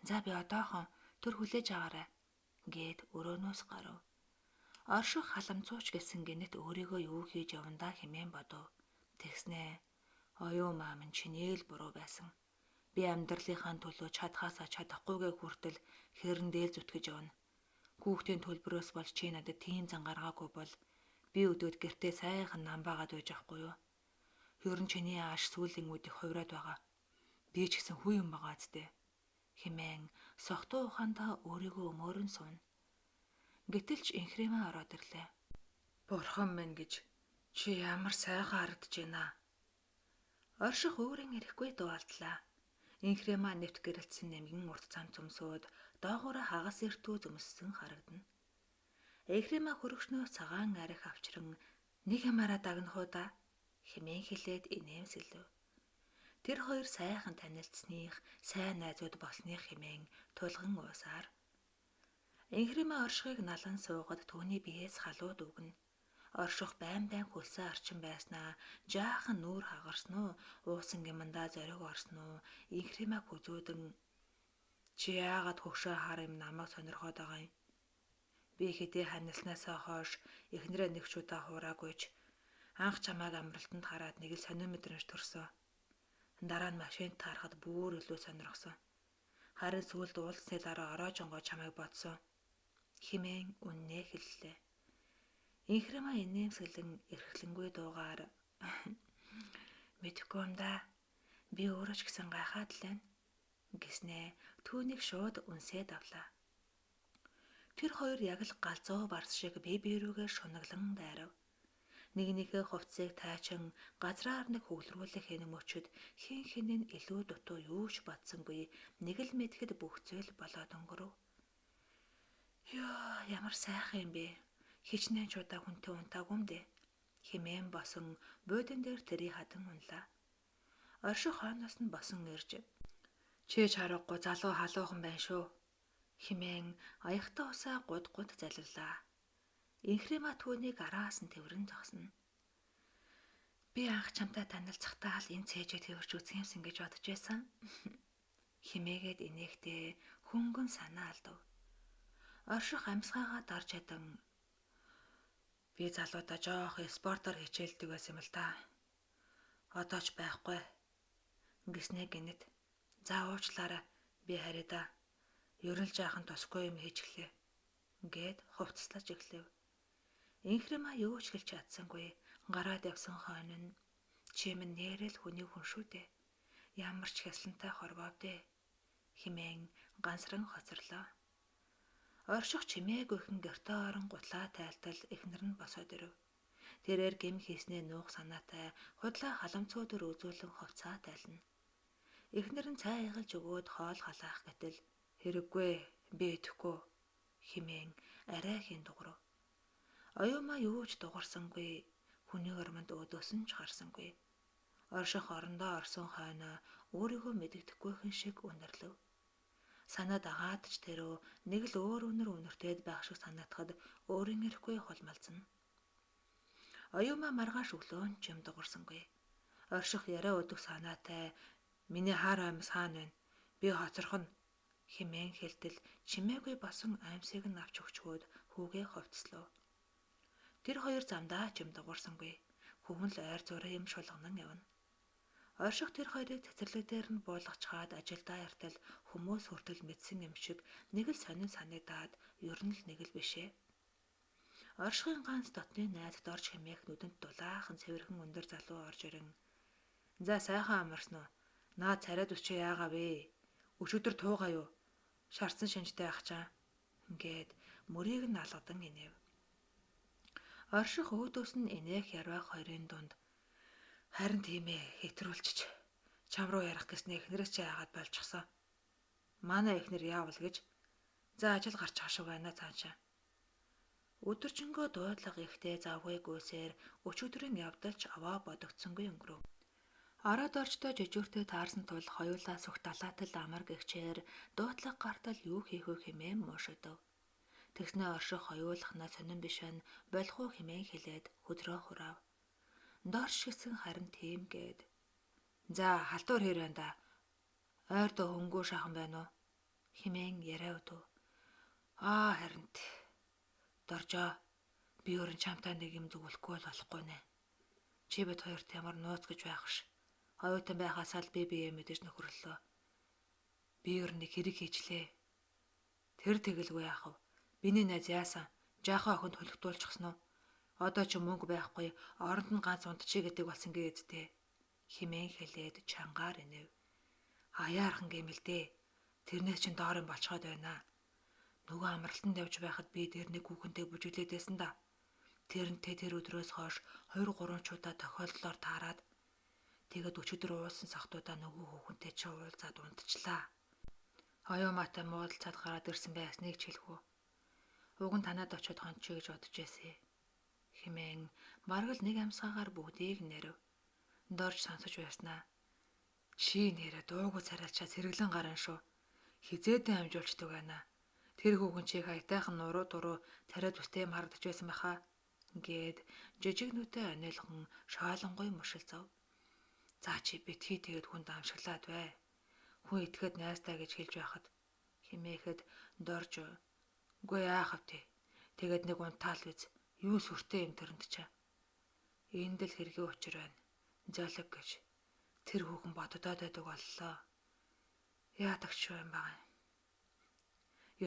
за би одоохон төр хүлээж аваарай гээд өрөөнөөс гарав. Орших халамцууч гэсэн гинэт өөрийгөө юу хийж явандаа хэмээн бодов. Тэгснээ оюу маамын чиний л буруу байсан. Би амьдралынхаа төлөө чадхаасаа чадахгүйгээ хүртэл хэрэндээ зүтгэж явна. Хүүхдийн төлбөрөөс болж чи надад тийм зан гаргаагүй бол би өдөөд гэртээ сайхан нам багаад байж ахгүй юу? Ер нь чиний ааш сүүлийн үед их хувраад байгаа. Би ч гэсэн хүү юм байгаа зү. Хэмээн сохтуу ухаандаа өөрийгөө өмөөрөн сууна. Гэтэл ч Инхрима ороод ирлээ. Бурхан минь гэж чи ямар сайхан харагдаж байна. Орших өөрийн ирэхгүй дуалдлаа. Инхрима нэвт гэрэлтсэн нэмгэн урт цам цөмсөөд доогоороо хагас эртүү зөмссөн харагдана. Инхрима хөргөчнөөс цагаан арих авчран нэг ямаараа дагнах уу да хэмээн хэлээд инээмсэглэв. Тэр хоёр сайхан танилцсных, сайн найзууд болсных хэмээн тулган уусаар. Инхрима оршихыг налан суугаад түүний биеэс халууд өгнө. Орших байн хөлсөө арчин байснаа жаахан нүүр хагарсан уу, уусан гимандаа зориг орсон уу, Инхримаг хүзүүдэн чи яагаад хөгшөө хар юм намайг сонирхоод байгаа юм? Би хэдий ханилснаасаа хойш эхнэрээ нэг ч удаа хуураагүйч анх чамайг амралтанд хараад нэг л сонир мэдрэмж төрсөн. Дараа нь машинд таарахад бүр илүү сонирхсон. Харин сүүлд уулзсны дараа ороожонгоо чамайг бодсон. Хэмээн үннээ хэллээ. Инхрима инээмсэглэн эрхлэнгүй дуугаар мэдхгүй юм да. Би өөрөө ч гэсэн гайхаад л байна гэснээ түүнийг шууд үнсээд авлаа. Тэр хоёр яг л галзуу барс шиг бие биерүүгээр шунаглан дайрав. Нэгнийхээ хувцсыг тайчин газраар нэг хөглөрүүлэх энэ мөчөд хин хинэн илүү дутуу юу ч бодсонгүй нэг л мэдхэд бүх зүйл болоод өнгөрөв. Ёо ямар сайхан юм бэ. Хичнээн ч удаа хүнтэй унтаагүй юм дээ. Хэмээн босон буудан дээр тэрий хадан унлаа. Орших хойноос нь босон ирж чи чаргагүй залуу халуухан байна шүү. Хэмээн аягтай усаа гуд залиллаа. Инхрима түүнийг араас нь тэрвэрэн зогсоно. Би анх чамтай танилцахдаа л энэ цээжээ тэрвэрч үзэх юмсан гэж бодож байсан. Хэмээгээд инээхдээ хөнгөн санаа алдав. Орших амьсгаагаа дарж ядан би залуудаа жоох спортоор хичээлдэг байсан юм л да. Одоо ч байхгүй. Гиснэ гинэт. За уучлаарай. Би харъя да. Ер нь жаахан тусгүй юм хийж эхлэв. Гээд хувцаслаж эхлэв. Инхрима юу ч хэлж чадсангүй. Гараад явсан хойно нь чи минь нэрэл хүний хүн шүү дээ. Ямар ч хяслантай хорвоо дээ. Химэн гансран хоцорлоо. Орших чимээгүйхэн гэртээ орон гутлаа тайлтал эхнэр нь босоод ирэв. Тэрээр гим хийснээ нуух санаатай худлаа халамцуудаар үзүүлэн хувцаа тайлна. Эхнэр нь цай игалж өгөөд хоол халаах гэтэл хэрэггүй би идэхгүй химэн арай хийн дуурав. Оюума юу ч дугарсангүй. Хүний ормонд өөдөөс нь ч харсангүй. Орших орондоо орсон хойно өөрийгөө мэдэгдэхгүйхэн шиг үнэрлэв. Санаад агаад ч тэрөө нэг л өөр үнэр үнэртээд байх шиг санаатахад өөрийн ирэхгүй холмалцна. Оюума маргааш өглөөн ч юм дугарсангүй. Орших яриа өдөх санаатай миний хаар аймс хаана вэ? Би хоцорхоно химэн хэлтэл чимээгүй босон аймсыг нь авч өгчгөөд хүүгээ хувцслав. Тэр хоёр замдаа ч юм дугарсангүй. Хүүхэн л ойр зураа юм шулганан явна. Орших тэр хоёрыг цэцэрлэг дээр нь буулгачаад ажилдаа яртал хүмүүс хүртэл мэдсэн юм шиг нэг л сонин санагдаад ер нь л нэг л бишээ. Оршихын ганц дотны найз дорж хэмээх нүдэнд дулаахан цэвэрхэн өндөр залуу орж ирэн за сайхан амарсан уу? Наад царайд үчи яагав вэ? Өчигдөр туугаа юу? Шарцсан шинжтэй ах чаа. Ингээд мөрийг нь алгадан инэв. Орших өөдөөс нь инээх ярвах хоёрын дунд харин тийм ээ хэтрүүлчих. Чам руу ярих гэснээ эхнэрээс чи яагаад болчихсон? Манай эхнэр яавал гэж за ажил гарч хашиг байна цаашаа. Өдөржингөө дуудлага ихтэй завгүй гүйсээр өчигдрийн явдалч аваа бодогдсонгүй өнгөрөв. Ороод орчтой жижүүртэй таарсан тул хоёулаа сүх далаатал амар гихчээр дуудлага гартал юу хийх вэ хэмээн муушигдав. Тэгснээ орших хоёулахнаа сонин биш байна болох уу хэмээн хэлээд хөдрөө хураав. Дорш гисэн харин тийм гээд за халтуур хэр байна да. Ойрдоо хөнгөө шахан байна уу? Химэн яриа өдөө. Харин доржоо. Би өөрийн чамтай нэг юм зүгэлэхгүй болохгүй нэ. Чи бид хоёрт ямар нууц гэж байх ш. Оюутан байхасаа л би бие мэдэж нөхөрлөө. Би ер нь хэрэг хийчлээ. Тэр тэгэлгүй яах вэ? Биний найз яасан? Жаахан охинд хөлөгдүүлчихсэн үү? Одоо ч мөнгө байхгүй, оронд нь ганц унтчий гэдэг болсон гээдтэй. Химэн хэлээд чангаар инэв. Аяархан гэмэлдээ. Тэрнээс чин доорын болцоход байна. Нөгөө амралтанд явж байхад би тэр нэг хүүхэнтэй бүжиглээдсэн да. Тэрнтэй тэр өдрөөс хойш 2-3 чудаа тохиолдлоор таарад. Тэгэд өчигдөр уулсан сахтуудаа нөгөө хүүхэнтэй чи уулзаад унтчлаа. Оюуматай муудалцаад гараад ирсэн байсныг ч хэлэхүү. Уг нь танад очиод хончоо гэж бодож байсан. Химэн бараг л нэг амсгаагаар бүгдийг нэрв. Дорж сонсож байснаа. Чи нэрэ дуугүй царайлчаа сэргэлэн гарan шүү. Хизээдэн амжуулчдаг байна. Тэр хүүхэн чиг хаятайхан нуруу дуруу царайд үстэй мардаж байсан баха. Гээд жижиг нүдэ анилган шоолонгой мушилзав. За чи битгий тэгэд хүнд амшиглаад бай. Хүн итгэхэд найстай гэж хэлж байхад химээхэд дорж үгүй яахав тий. Тэгэд нэг унтаал биз. Юу сүртэй юм төрөнд чаа. Энд л хэргийн учир байна. Золог гэж. Тэр хүүхэн боддоод байдаг боллоо. Яатагч юм баа.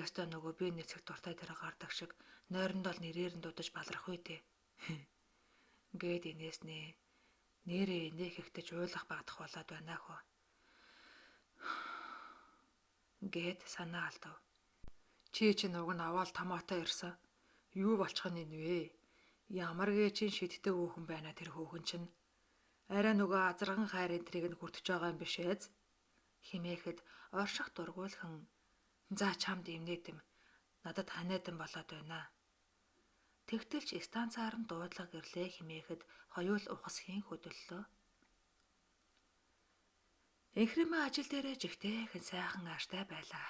Ёстой нөгөө би нэцэг дуртай дээр гардаг шиг нойрондоо л нэрээр нь дудаж балрах үү дээ. Гээд инээснэ. Нэрээ инээх ихтэй уйлах багдах болоод байна хөө. Гээд санаа алдав. Чи чинь уг нь аваад томоотой ирсэн. Юу болчих нь вэ? Ямар гээчин шиддэг хүүхэн байна тэр хүүхэн чинь. Арай нөгөө азарган хайр энтрийг нь хүртэж байгаа юм биш ээ. Химээхэд орших дургуулхан за чамд имнээдэм. Надад ханиадан болоод байна. Тэгтэлч станцаар нь дуудлага ирлээ химээхэд хоёул ухас хийн хөдөллөө. Инхримээ ажил дээрээ жигтэйхэн сайхан ааштай байлаа.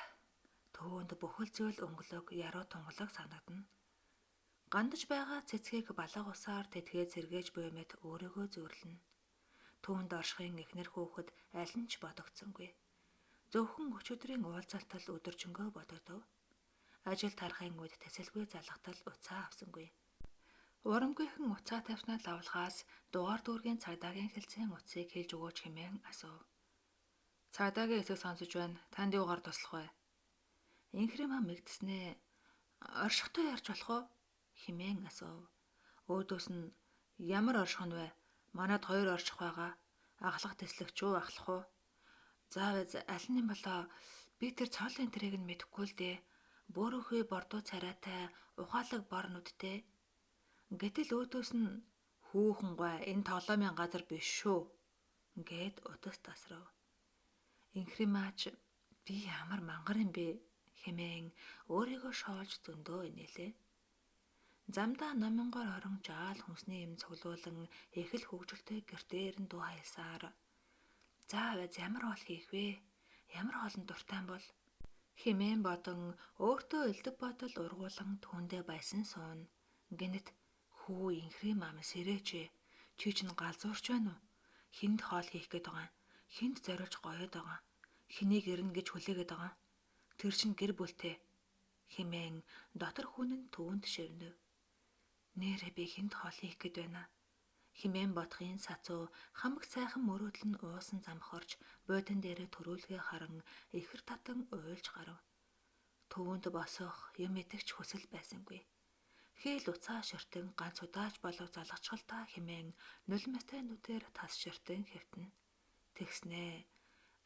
Төвөнд бүхэл зүйл өнгөлөг яруу тунгалаг санагдана. Гандаж байгаа цэцгийг балга усаар тэтгээд сэргээж буймэд өөрийгөө зөөрлөнө. Түүнд оршихын эхнэр хүүхэд аль нь ч бодогдсонгүй. Зөвхөн өчигдрийн уулзалтал өдөржингөө бодогдов. Ажил тарахын үед тэсэлгүй залгатал уцаа авсангүй. Урамгүйхэн уцаа тавьснаа лавлахаас дугаар дүүргийн цагдаагийн хэлцэн утсыг хэлж өгөөч хэмээн асуув. Цагдаагийн эсэг сонсож байна. Танд юугаар туслах вэ? Инхрима мэгдэснээ оршихтой ярьж болох уу? Хэмээн асуув. Өөдөөс нь ямар орших нь вэ? Манад 2 орших байгаа. Аглах тэслэгч юу ахлах уу? Заавал аль нь болоо би тэр цоолын тэрэг нь мэдэхгүй л дээ. Бөөрийнхөө бордуу царайтай ухаалаг бор нүдтэй. Гэтэл өөдөөс нь хүүхэн гой энэ тоглоомын газар биш шүү гэд утас тасрав. Инхримаач би ямар мангар юм бэ хэмээн өөрийгөө шоолж зөндөө инээлээ. Замдаа номингоор орон жаал хүнсний юм цуглуулан их л хөвгөлтэй гэртээр нь дуу хайлсаар заавал ямар хоол хийх вэ? Ямар хоолнд дуртай бол хэмээн бодон өөртөө элдэг бодол ургуулan түүндээ байсан суун. Гэнэт хүү инхрим ам сэрээч чи чинь галзуурч байна уу? Хинд хоол хийх гээд байгаа? Хинд зориулж гоёод байгаа? Хэнийг ирнэ гэж хүлээгээд байгаа? Тэр чинь гэр бүлтэй хэмээн дотор хүн нь түүнд шивнэв. Нэрээ би хинд хоол хийх гээд байна хэмээн бодохын сацуу хамаг сайхан мөрөөдөл нь уусан замхорч буудан дээрээ төрүүлгээ харан ихэр татан уйлж гарав. Төвөнд босох юм идэгч хүсэл байсангүй. Хээл уцаа ширтэн ганц удаач болов залгачгалтай хэмээн нулимстай нүдээр тас ширтэн хэвтэн. Тэгснээ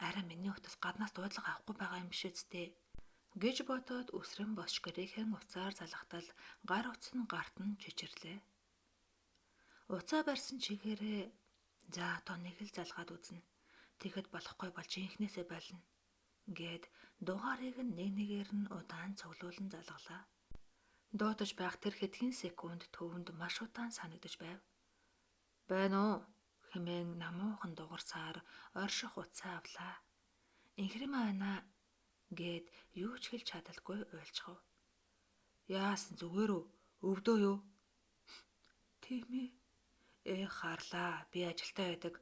арай миний утас гаднаас дуудлага авахгүй байгаа юм биш үсттэй гэж бодоод үсрэн босч гэрийнхэн уцаар залгатал гар утас нь гарт нь чичирлээ. Уцаа барьсан чигээрээ за одоо нэг л залгаад үзнэ. Тэгэхэд болохгүй болж инхнээсээ болно гэд дугаарыг нэг нэгээр нь удаан цуглуулан залгалаа. Дуутаж байх тэр хэдхэн секунд төвөнд маш удаан санагдаж байв. Байна уу хэмээн намуухан дугарсаар орших уцаа авлаа. Инхрима байна гэд юу ч хэлж чадалгүй уйлчхав. Яасан зүгээр үү? Өвдөө юу? Тийм ээ. Хаарлаа. Би ажилтаа байдаг.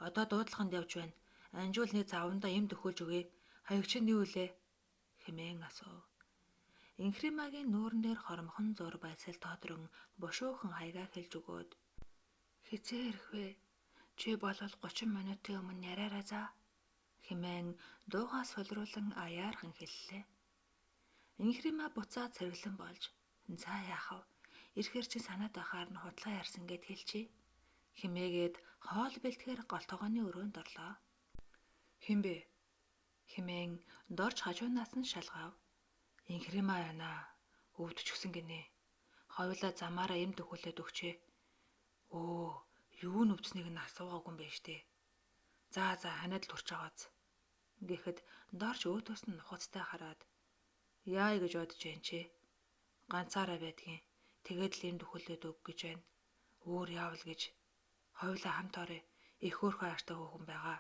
Одоо дуудлаганд явж байна. Анжуул нэг завандаа юм төхөөлж өгье. Хаягч нь юу вэ? Хэмээн асуув. Инхримагийн нүүрэн дээр хормхон зур байсал тоодрон бушуухан хаягаа хэлж өгөөд хизээ ирэх вэ? Чи болол 30 минутын өмнө яриараа за хэмээн дуугаа сулруулан аяархан хэллээ. Инхрима буцаа цэвэрлэн болж за яах вэ? Ирэхэр чи санаад байхаар нь худлаа ярьсан гэд хэлчихье хэмээгээд хоол бэлтгэхээр голтогооны өрөөнд орлоо. Хинбэ? Хэмээн дорж хажуунаас нь шалгав. Инхрима яана. Өвдчихсэн гинэ. Хоёулаа замаараа юм төхүүлээд өгчээ. Өө, юу нь өвдснийг нь асуугаагүй юм байна штэ. За ханаад л хүрч байгааз. Гэхэд дорж өөдөөс нь нухацтай хараад яа гэж бодож байна чи? Ганцаараа байдгийн. Тэгээд л юм төхүүлээд өг гэж байна. Өөр яавал гэж. Хоёулаа хамт орё. Их хөөрхөн ааштай хүүхэн байгаа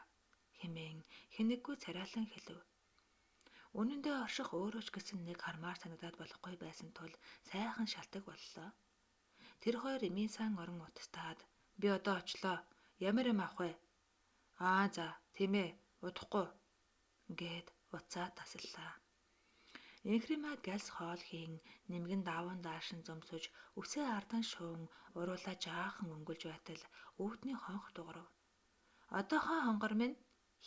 хэмээн хэнэггүй царайлан хэлв. Үнэн дээр орших өөрөө ч гэсэн нэг хармаар санагдаад болохгүй байсан тул сайхан шалтак боллоо. Тэр хоёр эмийн сан орон утастаад би одоо очлоо. Ямар юм авах вэ? За тийм ээ удахгүй гэд уцаа тасаллаа. Инхрима галс хоол хийн нэмгэн даван даашин зөмсөж үсээ ардан шуун уруулаа жаахан өнгөлж байтал үүдний хонх дуурав. Одоохон хонгор минь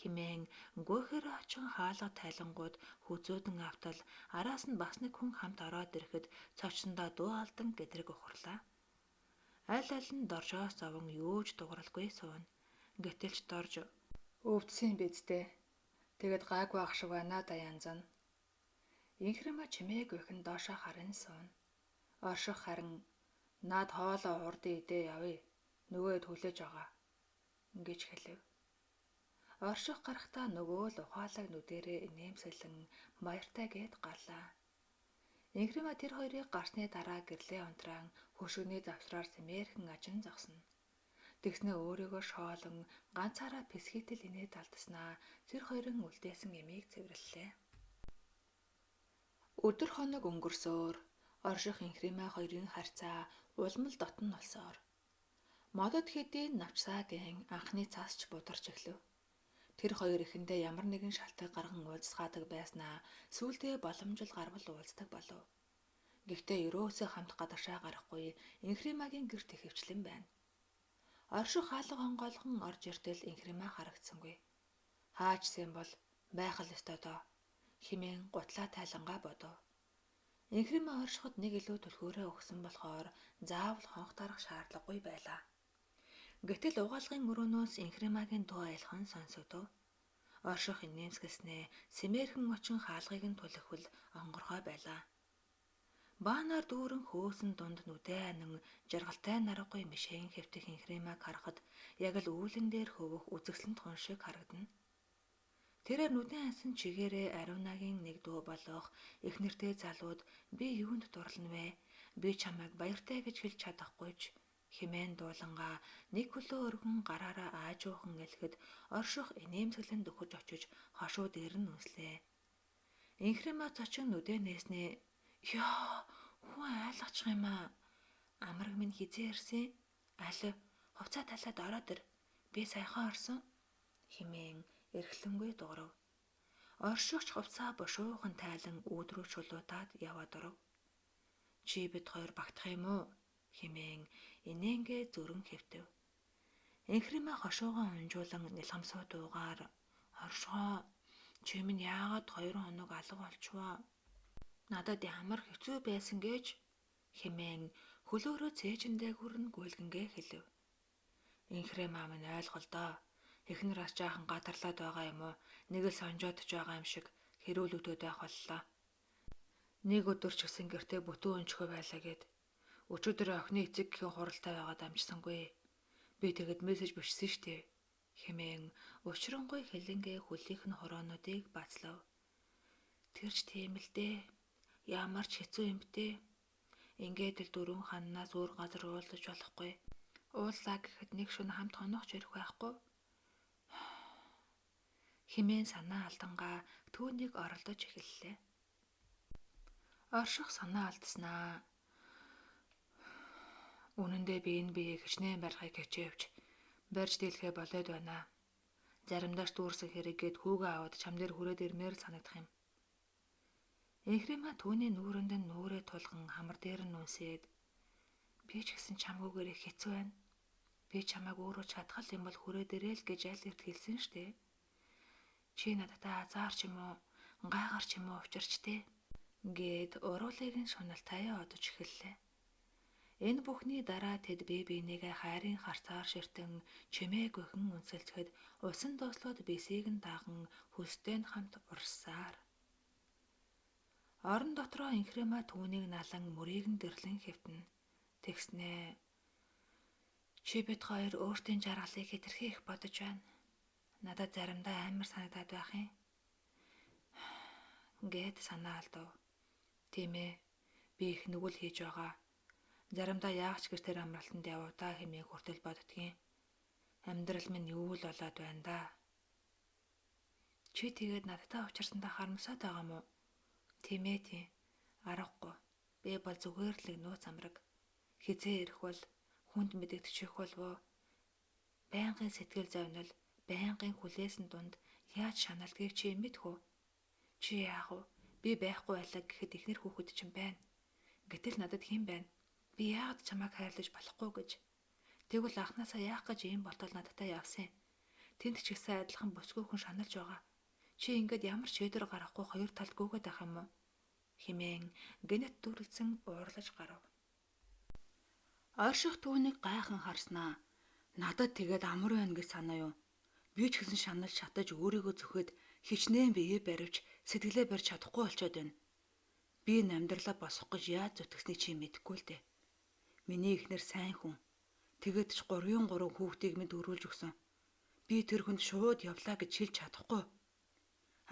хэмээн гүйхээр очин хаалга тайлангууд хүзүүдэн автал араас нь бас нэг хүн хамт ороод ирэхэд цочсондоо дуу алдан гэдрэг ухарлаа. Аль нь доржоос зовон юуж дууралгүй сууна. Гэтэлч дорж өвдсөн бидтэй. Тэгэд гайгүй ах шиг байна да янзан. Инхрима чимээгүйхэн доошоо харан сууна. Орших харин наад хоолоо хурдан идээ явъя. Нөгөөд хүлээж байгаа гэж хэлв. Орших гарахтаа нөгөө л ухаалаг нүдэрээ инээмсэлэн баяртай гээд гарлаа. Инхрима тэр хоёрыг гарсны дараа гэрлээ унтраан хөшөөний завсраар сэмээрхэн ажин зогсно. Тэгснээ өөрийгөө шоолон ганцаараа писхийтэл инээд алдаснаа тэр хоёрын үлдээсэн эмийг цэвэрлэлээ. Өдөр хоног өнгөрсөөр орших Инхрима хоёрын харьцаа улмал дотн олсоор модод хэдийн навчсаагийн анхны цасч бударч эхлэв. Тэр хоёр эхэндээ ямар нэгэн шалтгаан гарган уулзгаадаг байснаа сүүлдээ боломжил гарвал уулздаг болов. Гэхдээ ерөөсөө хамт гадагшаа гарахгүй Инхримагийн гэрт ихэвчлэн байна. Орших хаалга хонгоолгон орж иртэл Инхрима харагдсангүй. Хаачсан бол байх л ёстой доо хэмээн гутлаа тайлангаа бодов. Инхримээ оршиход нэг илүү түлхүүрээ өгсөн болохоор заавал хонх дарах шаардлагагүй байлаа. Гэтэл угаалгын өрөөнөөс Инхримагийн дуу аялхан сонсогдов. Орших инээмсэглэснээ сэмээрхэн очин хаалгыг нь түлхвэл онгорхой байлаа. Баанаар дүүрэн хөөсөн дунд нүдэ анин жаргалтай наргагүй мишээн хэвтэх Инхримаг харахад яг л үүлэн дээр хөвөх үзэсгэлэнт хүн шиг харагдана. Тэрээр нүдэн ансан чигээрээ Ариунагийн нэг дуу болох их нэртэй залууд би юунд дурлана вэ? Би чамайг баяртай гэж хэлж чадахгүйч хэмээн дуулангаа нэг хөлөө өргөн гараараа аажуухан элхэд орших инээмсэглэн дөхөж очиж хошуу дээр нь үнслээ. Инхрима цочин нүдэ нээснээ ёо хүн айлгачих юм аа. Амраг минь хизээ ирсэн? Алив хувцаа талаад ороод ир. Би саяхан орсон хэмээн эрхлэнгүй дуурав. Оршигч хувцаа бушуухан тайлан өөдрөө чулуутаад яваад оров. Чи бид хоёр багтах юм уу? Хэмээн инээнгээ зүрэн хэвтэв. Инхрима хошуугаа унжуулан нэлхамсуу дуугаар оршгоо чи минь яагаад 2 хоног алга болчихвоо? Надад ямар хэцүү байсан гэж хэмээн хөлөөрөө цээжиндээ хүрэн гүйлгэнгээ хэлв. Инхрима минь ойлгол доо. Эхнэр бас жаахан гадарлаад байгаа юм уу? Нэг л сонжоодж байгаа юм шиг хэрүүлүүдүүд байх боллоо. Нэг өдөр ч гэсэн гэртээ бүтэн өнчгөө байлаа гэд. Өчигдөр охины эцэг гэхин хуралтай байгаад амжсангүй. Би тэгэд мессеж бичсэн штэ хэмээн учрангүй хэлэнгээ хөлийнх нь хороонуудыг бацлав. Тэрч тийм л дээ. Ямар ч хэцүү юм бтэ. Ингээд л 4 ханнаас өөр газар уулзаж болохгүй. Уулзлаа гэхэд нэг шөнө хамт хоногч ирэх байхгүй. Хэмээн санаа алдангаа түүнийг оролдож эхэллээ. Орших санаа алдснаа. Үнэн дээр би энэ биеийг хичнээн барихыг хичээвч барьж дийлхэ болоод байна. Заримдаа ч дүүрсэн хэрэггээд хүүгээ аваад чам дээр хүрээд ирмээр санагдах юм. Инхрима түүний нүүрэнд нь нүрээ тулган хамар дээр нь нүнсээд би ч гэсэн чамгүйгээр их хэцүү байна. Би чамайг өөрөө чадхал юм бол хүрээд ирээ л гэж аль эрт хэлсэн штэ. Чи надтай азар ч юм уу, гайгаар ч юм уу учирч тэ гэд уруулыг нь шуналтай одож эхэллээ. Энэ бүхний дараа тэд бие биенийгээ хайрын харцаар ширтэн чимээгүйхэн үнсэлцэхэд усан дослоод бисийг нь даган хөлстэй нь хамт урссаар. Орон дотроо Инхрима түүнийг налан мөрийг нь дэрлэн хэвтэн. Тэгснээ чи бид хоёр өөртөө жаргалыг хэтэрхий их бодож байна. Надад заримдаа амар санагдаад байх юм. Гэт санаа алдав. Тийм ээ. Би их нүгэл хийж байгаа. Заримдаа яагч гэртэр амралтанд явуудаа хэмээн хүртэл боддгийн. Амьдрал минь юу л болоод байна да. Чи тэгээд надтай уулзсандаа харамсаад байгаа мó? Тийм ээ тийм. Аргагүй. Би бол зүгээр л нууц амраг. Хизээ ирэх бол хүнд мэдэгдчих болвоо. Байнгын сэтгэл зовнил, байнгын хүлээсэн дунд яаж шаналдгийг чи мэдхүү? Чи яах вэ? Би байхгүй байлаа гэхэд ихнэр хүүхэд чинь байна. Гэтэл надад хэн байна? Би яагаад чамайг хайрлаж болохгүй гэж. Тэгвэл анхнаасаа яах гэж ийм болтол надтай явсан. Тэнд ч ихсэн адилхан босгүйхэн шаналж байгаа. Чи ингээд ямар ч шийдвэр гаргахгүй хоёр талд гүгээд ах юм уу? Хэмээн гинэт дүрлсэн уурлаж гарав. Орших түүнийг гайхан харснаа. Надад тэгээд амар байна гэж санаа юу? Би ч гэсэн шаналж шатаж өөрийгөө зөхөд хичнээн бие баривч сэтгэлээ барьж чадахгүй болчиход байна. Би энэ амьдралаа босгох гэж яаж зүтгэснийг чи мэдэхгүй л дээ. Миний эхнэр сайн хүн. Тэгээд ч 3-3 хүүхдийг минь дөрүүлж өгсөн. Би тэр хүнд шууд явлаа гэж хэлж чадахгүй.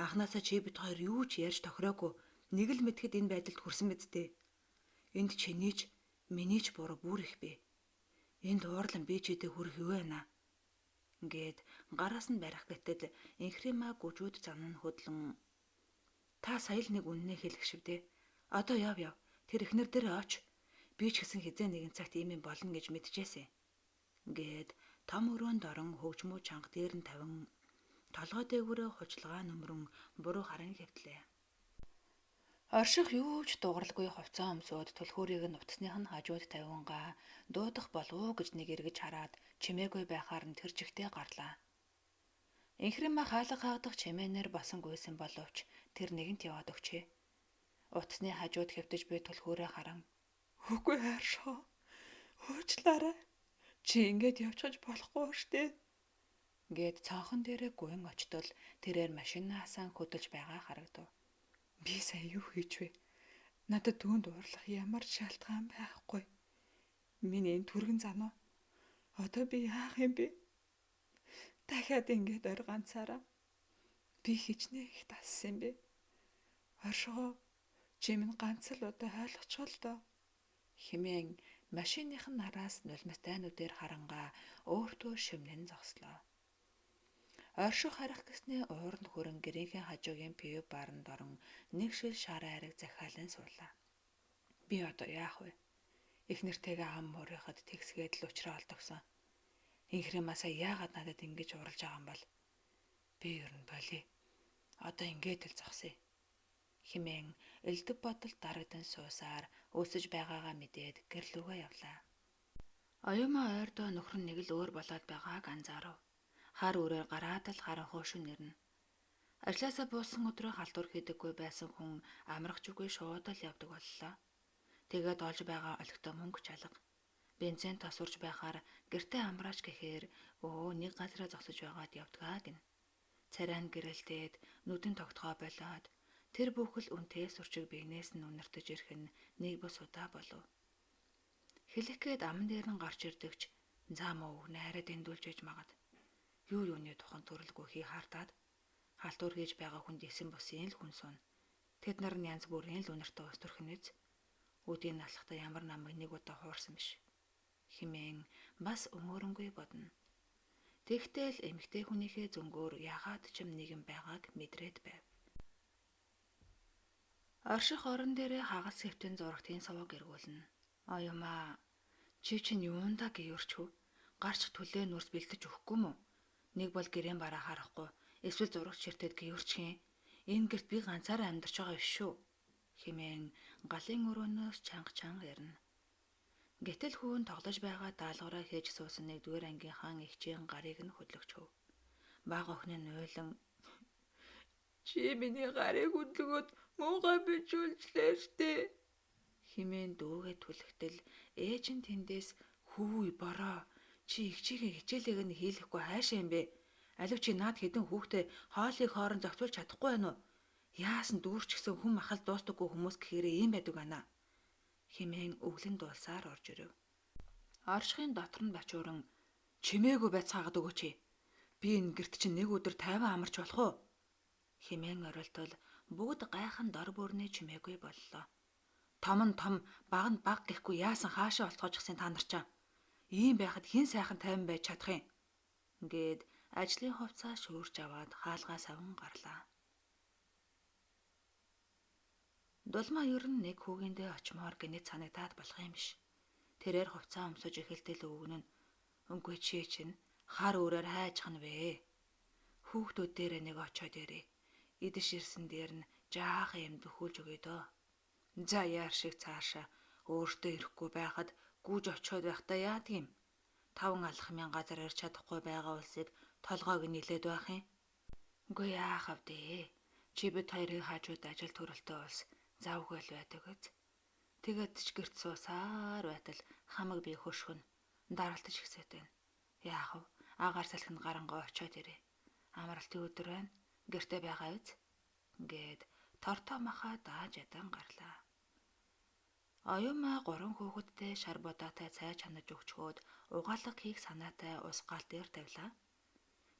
Анхнаасаа чи бид хоёр юу ч ярьж тохироогүй. Нэг л мэдхэд энэ байдалд хүрсэн мэт дээ. Энд чиний ч миний ч буруу бүр их бэ. Энд уурлан би чидээ хүрэх юу байна? Гээд гараас нь барих гэтэл Инхрима гүжүүд зан нь хөдлөн та сая л нэг үннээ хэлэх шив дээ. Одоо яв. Тэр эхнэр дээрээ оч. Би ч гэсэн хизээ нэгэн цагт ийм юм болно гэж мэдчихсэн. Гээд том өрөөнд орон хөгжмөө чанга дээр нь тавин толгой дээгүүрээ хужлагаа нөмрөн буруу харан хэвтлээ. Орших юу ч дууралгүй хувцас өмсөд түлхүүрийг нь утасных нь хажууд тавингаа дуудах болов уу гэж нэг эргэж хараад чимээгүй байхаар нь тэр чигтээ гарлаа. Инхрэмэ хаалга хаагдах чимээнээр басан гүйсэн боловч тэр нэгэнт яваад өгчээ. Утасны хажууд хэвтэж буй түлхүүрээ харан "Үгүй хайршаа. Уучлаарай. Чи ингэж явчихаж болохгүй штэ" гэд цонхон дээрээ гүйн очтол тэрээр машинаасаа хөдөлж байгаа харагдав. Би сая юу хийж вэ? Надад түүнд уурлах ямар шалтгаан байхгүй. Миний энэ түргэн зан уу? Одоо би яах юм бэ? Дахиад ингэж орь ганцаараа. Би хичнээн их тассан юм бэ. Оршоо, чи минь ганц л удаа ойлгочихо л доо. Хэмээн машиныхын нараас нулимстай нүдээр харангаа өөртөө шимнэн зогслоо. Орших харах гэснээ ууранд хүрэн гэрийнхээ хажуугийн пив баранд орон нэг шил шар айраг захиалан суулаа. Би одоо яах вэ? Их нэртэйгээ ам муурихад тэгсгээд л учраа олдогсон. Инхрэмасаа яагаад надад ингэж уралж байгаа юм бол? Би ер нь болий. Одоо ингээд л зогсъё. Хэмээн элдв бодол дарагдан суусаар өсөж байгаагаа мэдээд гэрлүүгээ явлаа. Оюумаа ойрдоо нөхөр нь нэг л өөр болоод байгааг анзаарав. Хар үрээр гараад л харанхуй шүн нэрнэ. Ажлаасаа буусан өдрөө халдвар хийдэггүй байсан хүн амрах зүгүй шууд л явдаг боллоо. Тэгээд олж байгаа олигтой мөнгө чалга. Бензин тосурж байхаар гэртээ амраач гэхээр нэг газараа зогсож байгаад явдгаа гин. Царай нь гэрэлтээд нүдэн тогтгоо болоод тэр бүхэл үнтэй сурчиг биенээс нь үнэртэж ирэх нь нэг бус удаа болов. Хэлэх гээд аман дээр нь гарч ирдэгч заа муу найраа дэндүүлж иж магад. Юуны тухайн төрөлгүй хий хартаад халдвар хийж байгаа хүнд эсэн бусын л хүн сун. Тэд нар нь янз бүрийн л үнэртэ ус төрхнөз. Үдийн наслахта ямар намайг нэг удаа хуурсан биш. Химэн бас өмөрөнгүй бодно. Тэгтэл эмэгтэй хүнийхээ зөнгөөр ягаад ч юм нэгэн байгааг мэдрээд байв. Орших орон дээрээ хагас хэвтэн зурагтын суваг эргүүлнэ. Оюумаа, чи чинь юундаа гэрчв? Гарч түлээ нүрс бэлдэж өгөхгүй мүү? Нэг бол гэрэн бараа харахгүй, эсвэл зурагт ширтээд гэрчхийн. Энэ гэрт би ганцаараа амьдарч байгаа биш шүү. Хэмээн галын өрөөнөөс чанга ярина. Гэтэл хүүн тоглож байгаа даалгавраа хийж суусан 1-р ангийнхаа эгчийн гарыг нь хөдлөгчөв. Баг охин нь уйлан "Чи миний гарыг хөдлөгөөд муухай бичүүлжлээ штэ" хэмээн дүүгээ түлхтэл ээж нь тэндээс "Хүү бороо, чи эгчигээ хичээлийг нь хийлэхгүй хаашаа юм бэ? Алив чи наад хэдэн хүүхдээ хоолыг хоорон зохицуулж чадахгүй байна уу? Яасан дүүрч гисэн хүм махал дуустдаггүй хүмүүс гэхээрээ ийм байдаг байна." Хэмээн өглөн дуулсаар орж ирэв. Оршихын дотор нь бачууран "Чимээгүй байцгаагаад өгөөч. Би энэ гэрт чинь нэг өдөр тайван амарч болох уу?" Хэмээн орилтол бүгд гайхан дор бүрний чимээгүй боллоо. Том нь том, баг нь баг гэхгүй яасан хаашаа олцгоожчихсан та нар чаа. Ийм байхад хэн сайхан тайван байж чадах юм? Гээд ажлын хувцас шүүрч аваад хаалгаа савн гарлаа. Дулмаа ер нь нэг хүүгэндээ очмоор гинэт санагдаад болох юм биш. Тэрээр хувцаа өмсөж эхэлтэл өвгөн нь "Үгүй чи чинь хар өрөөр хайжх нь вэ? Хүүхдүүд дээр нэг очоод ирээ. Идэж ирсэн дээр нь жаахан юм дөхүүлж өгье дөө. За яар шиг цаашаа өөртөө ирэхгүй байхад гүйж очиход байхдаа яадаг юм? 5 алхмын газар ирч чадахгүй байгаа улсыг толгойг нийлээд байх юм. Үгүй яах вэ? Чи бид хоёрын хажууд ажил төрөлтөө улс завгүй л байдаг үз. Тэгээд ч гэрт суусаар байтал хамаг би хөшгөн даралтаж ихсээд байна. Яах вэ? Агаар салхинд гарангаа очоод ирээ. Амралтын өдөр байна. Гэртээ байгаа үз. Гээд тортоо махаа дааж ядан гарлаа. Оюумаа 3 хүүхэдтэй шар бодаатай цай чанаж өгчгөөд угаалга хийх санаатай ус гал дээр тавилаа.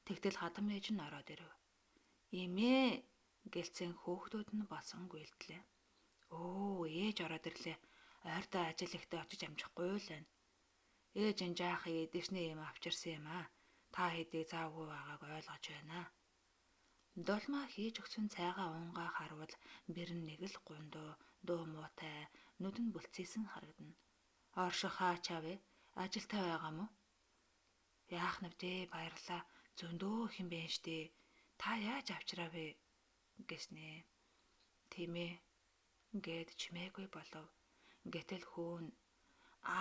Тэгтэл хадам ээж нь ороод ирэв. "Имээ" гэлцэн хүүхдүүд нь болсон гүйлтлээ. Ээж ороод ирлээ. Ойртой ажил ихтэй очиж амжихгүй л байна. Ээж энэ жаахан эдэшний юм авчирсан юм аа. Та хэдий заавгүй байгааг ойлгож байна. Дулмаа хийж өгсөн цайгаа уунгаа харвал бэрн нэг л гундуу, дуу муутай, нүдэн бүлцээсэн харагдана. "Орших хаачаавэ? Ажилтай байгаа мó?" "Яах нэвдээ баярлаа. Зөндөө их юм байна штэ. Та яаж авчраа вэ?" гэснэ. "Тийм ээ" гээд чимээгүй болов. Гэтэл хүүн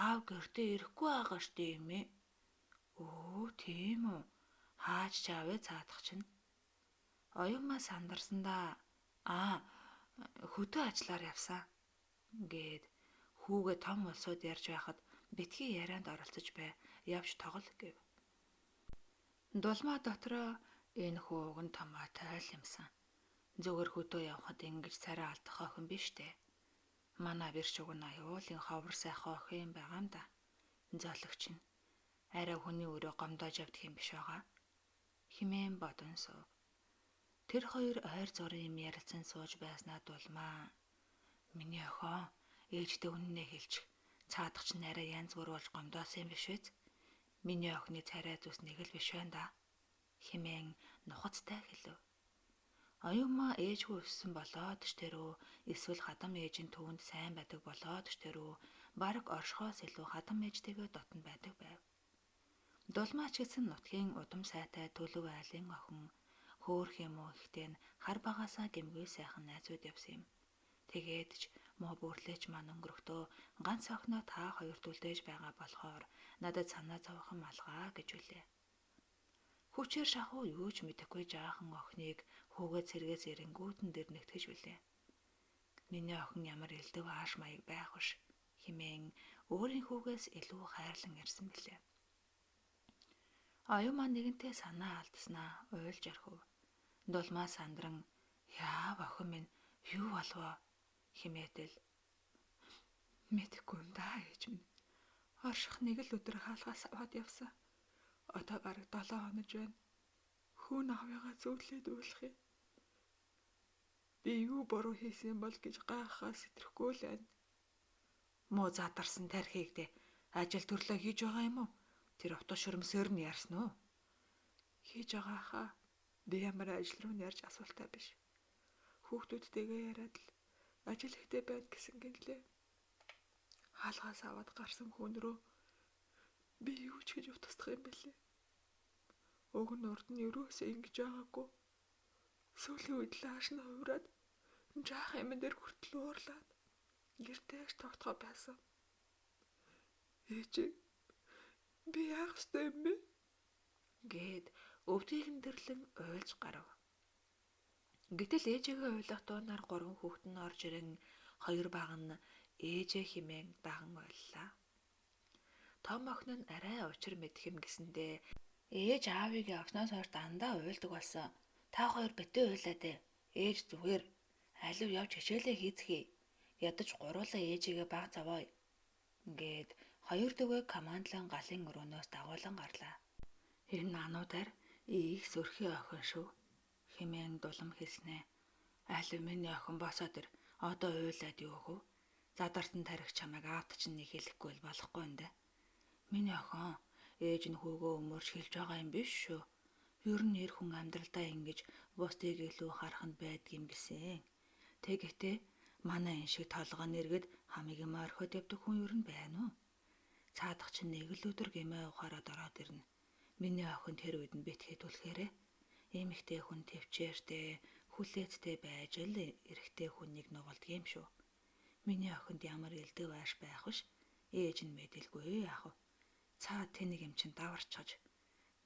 "Аав гэртээ ирэхгүй байгаа штэ юм ээ." "Тийм үү? Хааж чаавэ цаадах чинь. Оюумаа сандарсандаа хөдөө ажиллаар явсан гээд хүүгээ том улсууд ярьж байхад битгий ярианд оролцож бай. Явж тоглол гэв. Дулмаа дотроо энэ хууг нь томоо тойл юмсан. Зүгээр хөдөө явхад ингэж царай алдах охин биш дээ. Манай бэрч уг нь аюулын ховор сайхан охин юм байгаа юм да. Зоологч нь арай хүний өрөө гомдоож явдах юм биш байгаа. Химэн бодон суув. Тэр хоёр ойр зургийн юм ярилцсан сууж байснаа Дулмаа. Миний охин ээжтэй үнэнээ хэлчих. Цаадах чинь арай янз бүр болж гомдоосон юм биш үү? Миний охины царай зүс нэг л биш байна да. Химэн нухацтай хэлв. Оюумаа ээжгүй өссөн болоод ч тэрөө эсвэл хадам ээжийн төвөнд сайн байдаг болоод ч тэрөө бараг оршихоос илүү хадам ээжтэйгээ дотн байдаг байв. Дулмаа ч гэсэн нутгийн удам сайтай төлөв айлын охин хөөх юм уу ихтэй нь хар багасаа гэмгүй сайхан найзууд явсан юм. Тэгээд ч муу бүрлээч маань өнгөрөхдөө ганц охиноо та хоёрт үлдээж байгаа болохоор надад санаа зовхон малгай гэж үлээ. Хүчээр шахуу юу ч мэдэхгүй жаахан охиныг хүүгээ цэргээс эрэнгүүтэн дээр нэгтгэж үлээ. Миний охин ямар элдв ааш маяг байх вш химэн өөрийн хүүгээс илүү хайрлан ярьсан билээ. Оюумаа нэгэнтээ санаа алдснаа уйлж орхив. Дулмаа сандран яав охин минь юу болвоо химээтэл. Мэдэхгүй юм да ээж минь. Орших нэг л өдөр хаалгаас аваад явсан. Одоо бараг 7 хоног байна. Хүүн авъягаа зөвлөөд уулах юм. Би юу буруу хийсэн бол гэж гайхахаас сэтрэхгүй л байна. Муу задарсан тархийг дэ ажил төрлөө хийж байгаа юм уу? Тэр утга шүрмсээр нь ярьсан уу? Хийж байгаа хаа. Би ямар ажил руу нэрж асуултаа биш. Хүүхдүүдтэйгээ яриад л ажил ихтэй байна гэсэн гинлээ. Хаалгаас аваад гарсан хүн рүү би юу ч гэж утасдах юм бэлээ. Уг нь урд нь ерөөсөө ингэж байгаагүй. Сүүлийн үед л аашна хувраад жаах юм дээр хүртэл уурлаад гэртээш тогтгоо байсан. Ээж би яах ёстой юм бэ? Гээд өвдгийгэн дэрлэн уйлж гарав. Гэтэл ээжигээ уйлах дуунаар 3 хүүхэд нь орж ирэн 2 баг нь ээжээ химэн даган ойллаа. Том охин нь арай учир мэдэх юм гэсэндээ ээж аавыг явснаас хойш дандаа уйлдаг болсон. Та хоёр битээ уйлаа дээ. Ээж зүгээр алив явж хичээлээ хийцгээе. Ядаж гуруулаа ээжигээ баг заваа. Гээд хоёр дөвөө командлан галын өрөөнөөс дагуулan гарлаа. Энэ наануудаар их сөрхий охин шүү. Химэн дулам хэлснэ. Алив миний охин босоод ир. Одоо уйлаад юу хөө? Задарсан тарих чамайг аавт чинь нэг хэлэхгүй бол болохгүй энэ. Миний охин ээж нь хүүгөө өмөрч хэлж байгаа юм биш шүү. Ер нь нэр хүн амьдралдаа ингэж бусдыг илүү харах нь байдгийм гэсэн. Тэгэхдээ манай энэ шиг толгойн нэргэд хамгийн орхиод явдаг хүн ер нь байна уу? Цаадах чинь нэг л өдөр гэмээ ухаарад ороод ирнэ. Миний охин тэр үед нь битгий түлхээрээ эмэгтэй хүн төвчээртэй хүлээцтэй байж л эрэгтэй хүнийг нугалдаг юм шүү. Миний охинд ямар элдв ааш байх вш ээж нь мэдэлгүй яах вэ? Цаад тэнийг юм чин даварчгаж.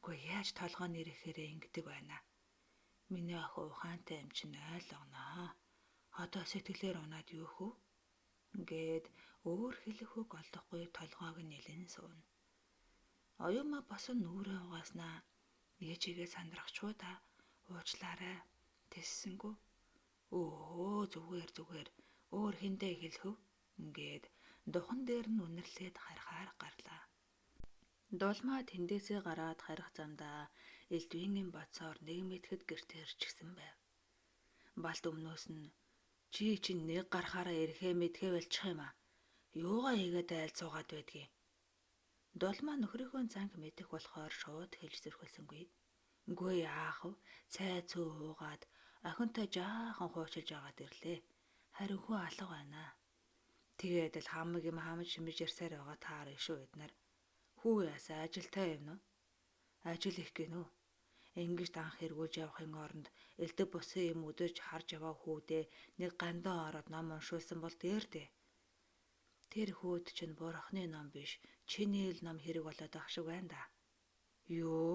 Гүй яаж толгой нэрэхээрээ ингэдэг байна. Миний охин ухаантай юм чин ойлгоноо. Одоо сэтгэлээр унаад юу хөө? Гээд өөр хэлэх үг олдохгүй толгойг нь нэлэн сууна. Оюумаа босон нүрээ угааснаа ээжигээ сандрахчгүй та уучлаарай тэссэнгүү. Өө зүгээр өөр хиндэ хэлэв. Ингээд духан дээр нь үнэрлээд харахаар гарлаа. Дулмаа тэндээсээ гараад харих замдаа элдвийн боцоор нэг мэтгэд гэртээ ирчихсэн байв. Балт өмнөөс нь чи чинь нэг гарахаараа ирэхээ мэдхээ болчих юм аа. Юугаа хийгээд айлцуугаад байдгийг. Дулмаа нөхрийнхөө занг мэдэх болохоор шууд хэлж зөрхөлсөнгүй. Үгүй яах вэ? Цай цөө уугаад охинтой жаахан хуучилж агаад ирлээ. Харин хүү алга байна. Тэгээд л хамаг юм хамж шимж ярьсаар байгаа таар шүү эднэр. Хүү яасаа ажилтай юм уу? Ажил их гинөө. Ингэж данх хэрэгүүлж явахын оронд элдв бусын юм өдөрж харж яваа хүүдээ нэг гандаа ороод ном уншуулсан бол дээрдээ. Тэр хүүд чинь бурхны ном биш, чиний л ном хэрэг болоод ах шиг байна да. Юу?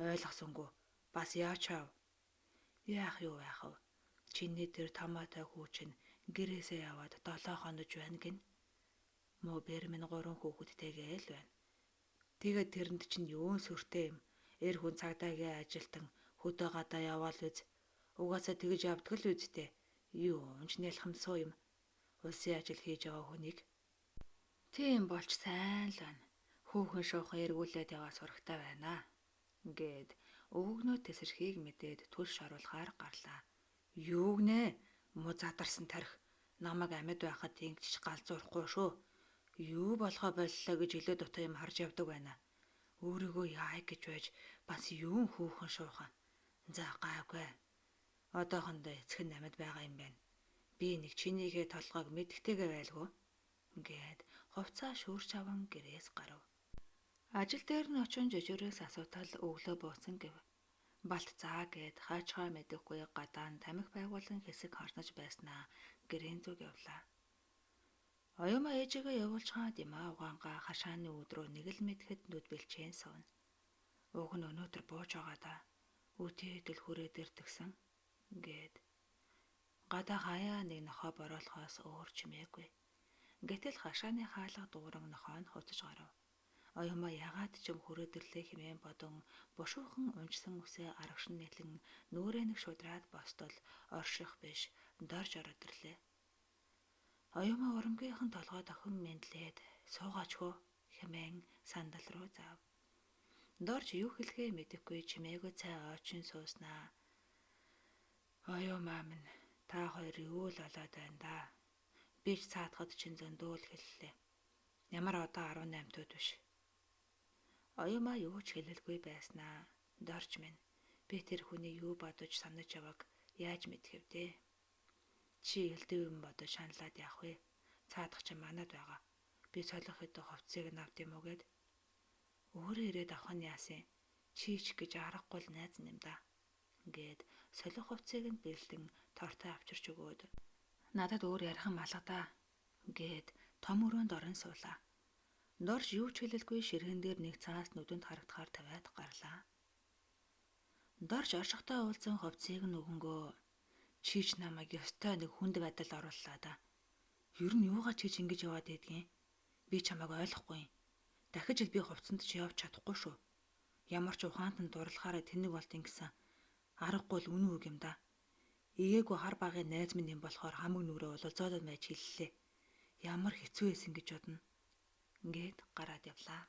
Ойлгосонгүй. Бас яачав? Яах юу яах вэ? Чиний тэр томоотой хүү чинь гэрээсээ яваад 7 хонож байна гин. Муу бэр минь 3 хүүхэдтэйгээ л байна. Тэгээд тэрэнд чинь юун сүртэй юм. Эр хүн цагдаагийн ажилтан хөдөө гадаа яваал үз. Угаасаа тэгж явдаг л үсттэй. Юунч нялхамсуу юм. Улсын ажил хийж байгаа хүнийг тийм болж сайн л байна. Хүүхэн шуухан эргүүлээд яваа сурагтай байна. Гэд өвгнөө тесэрхийг мэдээд түлш оруулахаар гарлаа. Юу гинэ? Муу задарсан тарих. Намайг амьд байхад ингэж галзуурахгүй шүү. Юу болохоо боллоо гэж илүү дутуу юм харж явдаг байна. Өөрийгөө яая гэж байж бас юун хүүхэн шуухан. За гайгүй. Одоохондоо эцэг нь амьд байгаа юм байна. Би нэг чинийгээ толгойг мэдгтэйгээ байлгүй. Гэд хувцаа шүүрч аван гэрээс гарав. Ажил дээр нь очин жижигрээс асуудал өглөө буусан гэв. Балт заа гэд хаачгаа мэдэхгүй гадаан тамхи байгуулан хэсэг харнаж байснаа гэрийн зүг явлаа. Оюума ээжигээ явуулчаад Димаа угаангаа хашааны өдрөө нэг л мэдхэд нүд бэлчээн сууна. Уг нь өнөөдөр бууж байгаа да. Үтээдэл хүрээд ирдгсэн гэд. Гадаа хаяа нэг нохоо бороолохоос өөр чимээгүй. Гэтэл хашааны хаалга дууран нохоо нь хуцаж гарав. Оюума ягаад ч юм хүрээд ирлээ хэмээн бодон бушуухан унжсан үсээ арагшин нэлэн нүрээ нэг шудраад бостол орших биш дорж ороод ирлээ. Оюума урамгийнхан толгой дохин мэдлээд суугаач хөө хэмээн сандал руу заав. Дорж юу хэлэхээ мэдэхгүй чимээгүй цай ойчин сууснаа. Оюума минь та хоёр юу л болоод байна да. Би ч цаатахад чин зөндөөл хэллээ. Ямар одоо 18 төд биш. Оюума юу ч хэлэлгүй байснаа. Дорж минь би тэр хүний юу бодож санаж яваг яаж мэдхэв дээ. Чи элдэв юм бодож шаналаад явах вэ? Цаадах чи манад байгаа. Би солих хэд хувцсыг навд юм уу гэд. Өөрөө ирээд авах нь яасан? Чийч гэж аргагүй л найз юм да. Гэд солих хувцсыг нь бэлдэн тортой авчирч өгөөд. Надад өөр ярих юм алгадаа. Гэд том өрөөнд орон суулаа. Дорж юу ч хэлэлгүй ширхэн дээр нэг цаас нүдэнд харагдахаар тавиад гарлаа. Дорж оршихтой уулзсан хувцсыг нь өгөнгөө. Чийч намайг ёстой нэг хүнд байдалд орууллаа да. Ер нь юугаа чийч ингэж яваад байдгийн? Би чамайг ойлгохгүй юм. Дахиж л би хувцсанд чи явж чадахгүй шүү. Ямар ч ухаанд нь дурлахаараа тэнэг болт ингэсэн. Аргагүй л үнэн үг юм да. Эгээгүй хар багын найз минь юм болохоор хамаг нүрээ улалзуулаад байж хэллээ. Ямар хэцүү байсан гэж бодно. Гэд гараад явлаа.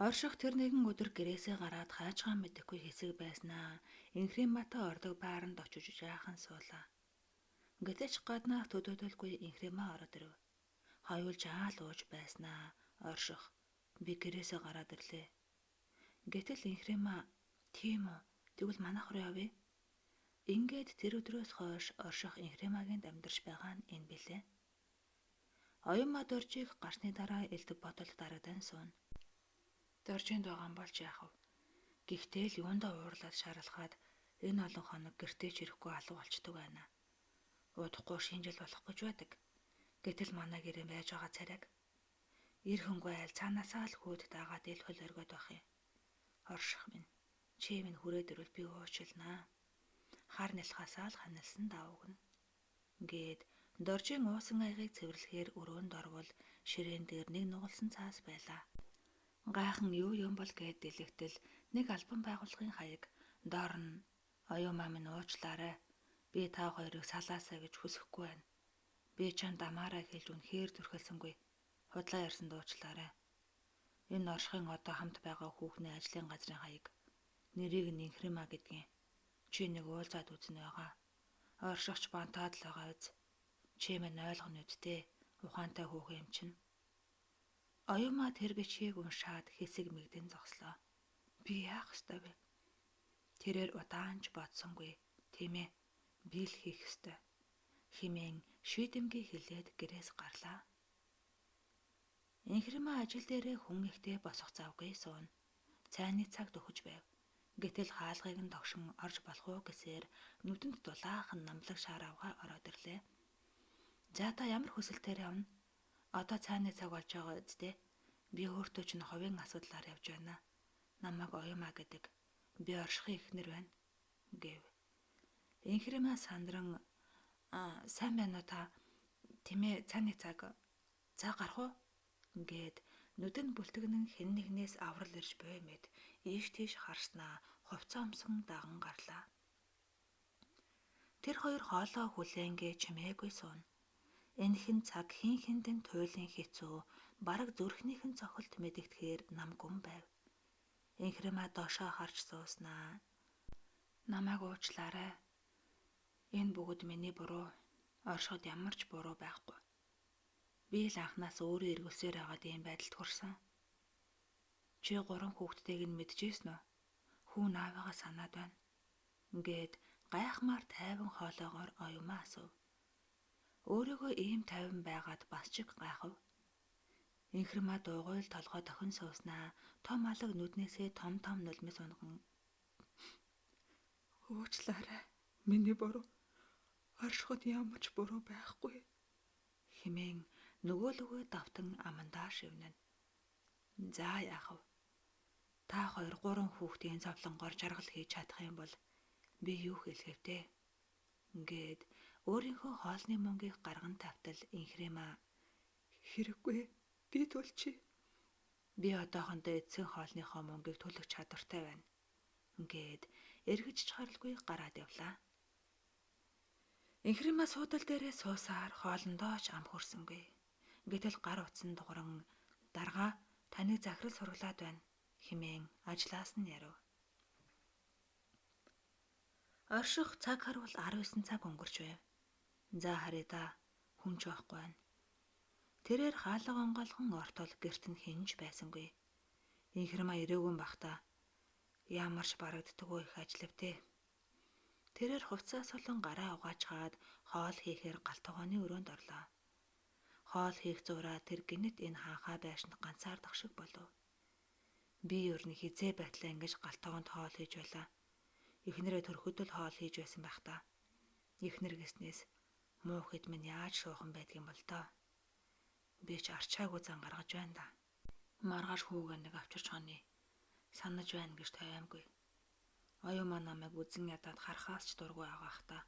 Орших тэр нэгэн өдөр гэрээсээ гараад хаажгаа мэдэхгүй хэсэг байснаа. Инхримата ордог бааранд очиж жаахан суулаа. Гэтэл ч гаднаа төдөөдөлгүй Инхрима ороод ирв. Хоёулж аал ууж байснаа. Орших би гэрээсээ гараад ирлээ. Гэтэл Инхрима тийм үү тэгвэл манайх руу явъя. Ингээд тэр өдрөөс хойш орших Инхримагийн амьдарч байгаа нь энэ билээ. Оюума Доржийг гарсны дараа элдэг бодол дарагдан сууна. Доржинд байгаа юм болж яах вэ? Гэхдээ л юундаа уурлаад шаарлахад энэ олон хоног гэртээ ч ирэхгүй алга болчдөг байна. Удахгүй шинжил болох гэж байдаг. Гэтэл манай гэрээ байж байгаа царайг эр хөнгөө айл цаанаасаа л хүүд дагаад ил хөл оргиод байх юм. Орших минь чи минь хүрээд ирвэл би уучлнаа. Хар нэлхасаа л ханилсан давгна. Гэд Доржийн уусан аягийг цэвэрлэхээр өрөөнд орвол ширээн дээр нэг нугалсан цаас байлаа. Гайхан юу юм бол гэд дэлгэтэл нэг албан байгууллагын хаяг доор нь оюума минь уучлаарай. Би та хоёрыг салаасаа гэж хүсэхгүй байна. Би чамд амаараа хэлж үнэхээр зүрхэлсэнгүй. Худлаа ярьсанд уучлаарай. Энэ оршихын одоо хамт байгаа хүүхний ажлын газрын хаяг. Нэрийг нь Инхрима гэдгийг. Чи нэг уулзаад үзнэ байгаа. Оршихч бантаад л байгаа үз. Чи минь ойлгоно үсттэй. Ухаантай хүүхэн юм чинь. Оюума тэр бичгийг уншаад хэсэг мэгдэн зогслоо. Би яах ёстой вэ? Тэрээр удаанч бодсонгүй. Тийм ээ. Би л хийх ёстой. Химэн шийдэмгий хэлээд гэрээс гарлаа. Инхрима ажил дээрээ хүн ихтэй босох завгүй сууна. Цайны цагт өгч байв. Гэтэл хаалгыг нь тогшин орж болох уу гэсээр нүдэнд дулаахан намлаг шар авгаа ороод ирлээ. За та ямар хүсэлтээр явна? Одоо цайны цаг болж байгаа үсттэй. Би өөртөө ч н ховын асуудлаар явж байна. Намайг оюумаа гэдэг. Би оршихын эхнэр байна гэв. Инхрэмаа сандран сайн байна уу та? Тэмээ цааны цаг гарах уу? Гээд нүдэнд бүлтгэнэн хэн нэгнээс аврал ирж буй мэд ийш тийш харснаа хувцас өмсөн даган гарлаа. Тэр хоёр хоолоо хүлээнгээ чимээгүй сууна. Энэхэн цаг хин хиндэн туйлын хэцүү бараг зүрхнийхэн цохилт мэдэгдэхээр нам гүн байв. Инхрэмаа доошоо харж сууснаа. Намайг уучлаарай. Энэ бүгд миний буруу. Оршиход ямар ч буруу байхгүй. Би л анхнаас өөрөө эргүүлсээр байгаад ийм байдалд хүрсэн. Чи 3 хүүхдтэйг нь мэдчихсэн үү? Хүү наавыгаа санаад байна. Ингээд гайхмаар тайван хоолоогоор оюумаа асуув. Өөрийгөө ийм тайван байгаад бас ч гайхав. Инхрэмаа дуугуйл толгой дохин сууснаа том алаг нүднээсээ том нулимс унган уучлаарай. Миний буруу. Оршиход ямар ч буруу байхгүй хэмээн нөгөө лүгөө давтан амандаа шивнэн. За яах вэ? Та хоёр 3 хүүхдийн зовлонгоор жаргал хийж чадах юм бол би юу хэлэх вэ? Ингээд өөрийнхөө хоолны мөнгийг гарган тавтал Инхрэмаа хэрэггүй би төлчий. Би одоохондоо эцсийн хоолныхоо мөнгийг төлөх чадвартай байна. Ингээд эргэж чаралгүй гараад явлаа. Инхрэмаа суудал дээрээ суусаар хоолндоо ч ам хүрсэнгүй. Гэтэл гар утсан дугран даргаа таныг захирал сургалаад байна хэмээн ажлаас нь ярив. Орших цаг харвал 19 цаг өнгөрч байв. За харъя да, хүн ч байхгүй байна. Тэрээр хаалга онгойлгон ортол гэрт нь хинж байсангүй. Инхрэмаа ирээгүй бахта ямарч барагддаггүй их ажиллавтэй. Тэрээр хувцас солон гараа угаачгаад хоол хийхээр галтгооны өрөөнд орлоо. Хоол хийх зураа тэр гинэт энэ хаанхаа байшинд ганцаардах шиг болов. Би ер нь хизээ байтлаа ингэж галтгоонд хоол хийж байлаа. Эхнэрээ төрөхөд л хоол хийж байсан байх та. Эхнэр гэснээс муу хэд минь яаж шуухан байдгийн бол тоо. Би ч арчаагүй зан гаргаж байна да. Маргааш хүүгээ нэг авчирч хоны. Санаж байна гэж тайвамгүй. Оюумаа намайг үзэн ядаад харахаас ч дургүй аваах та.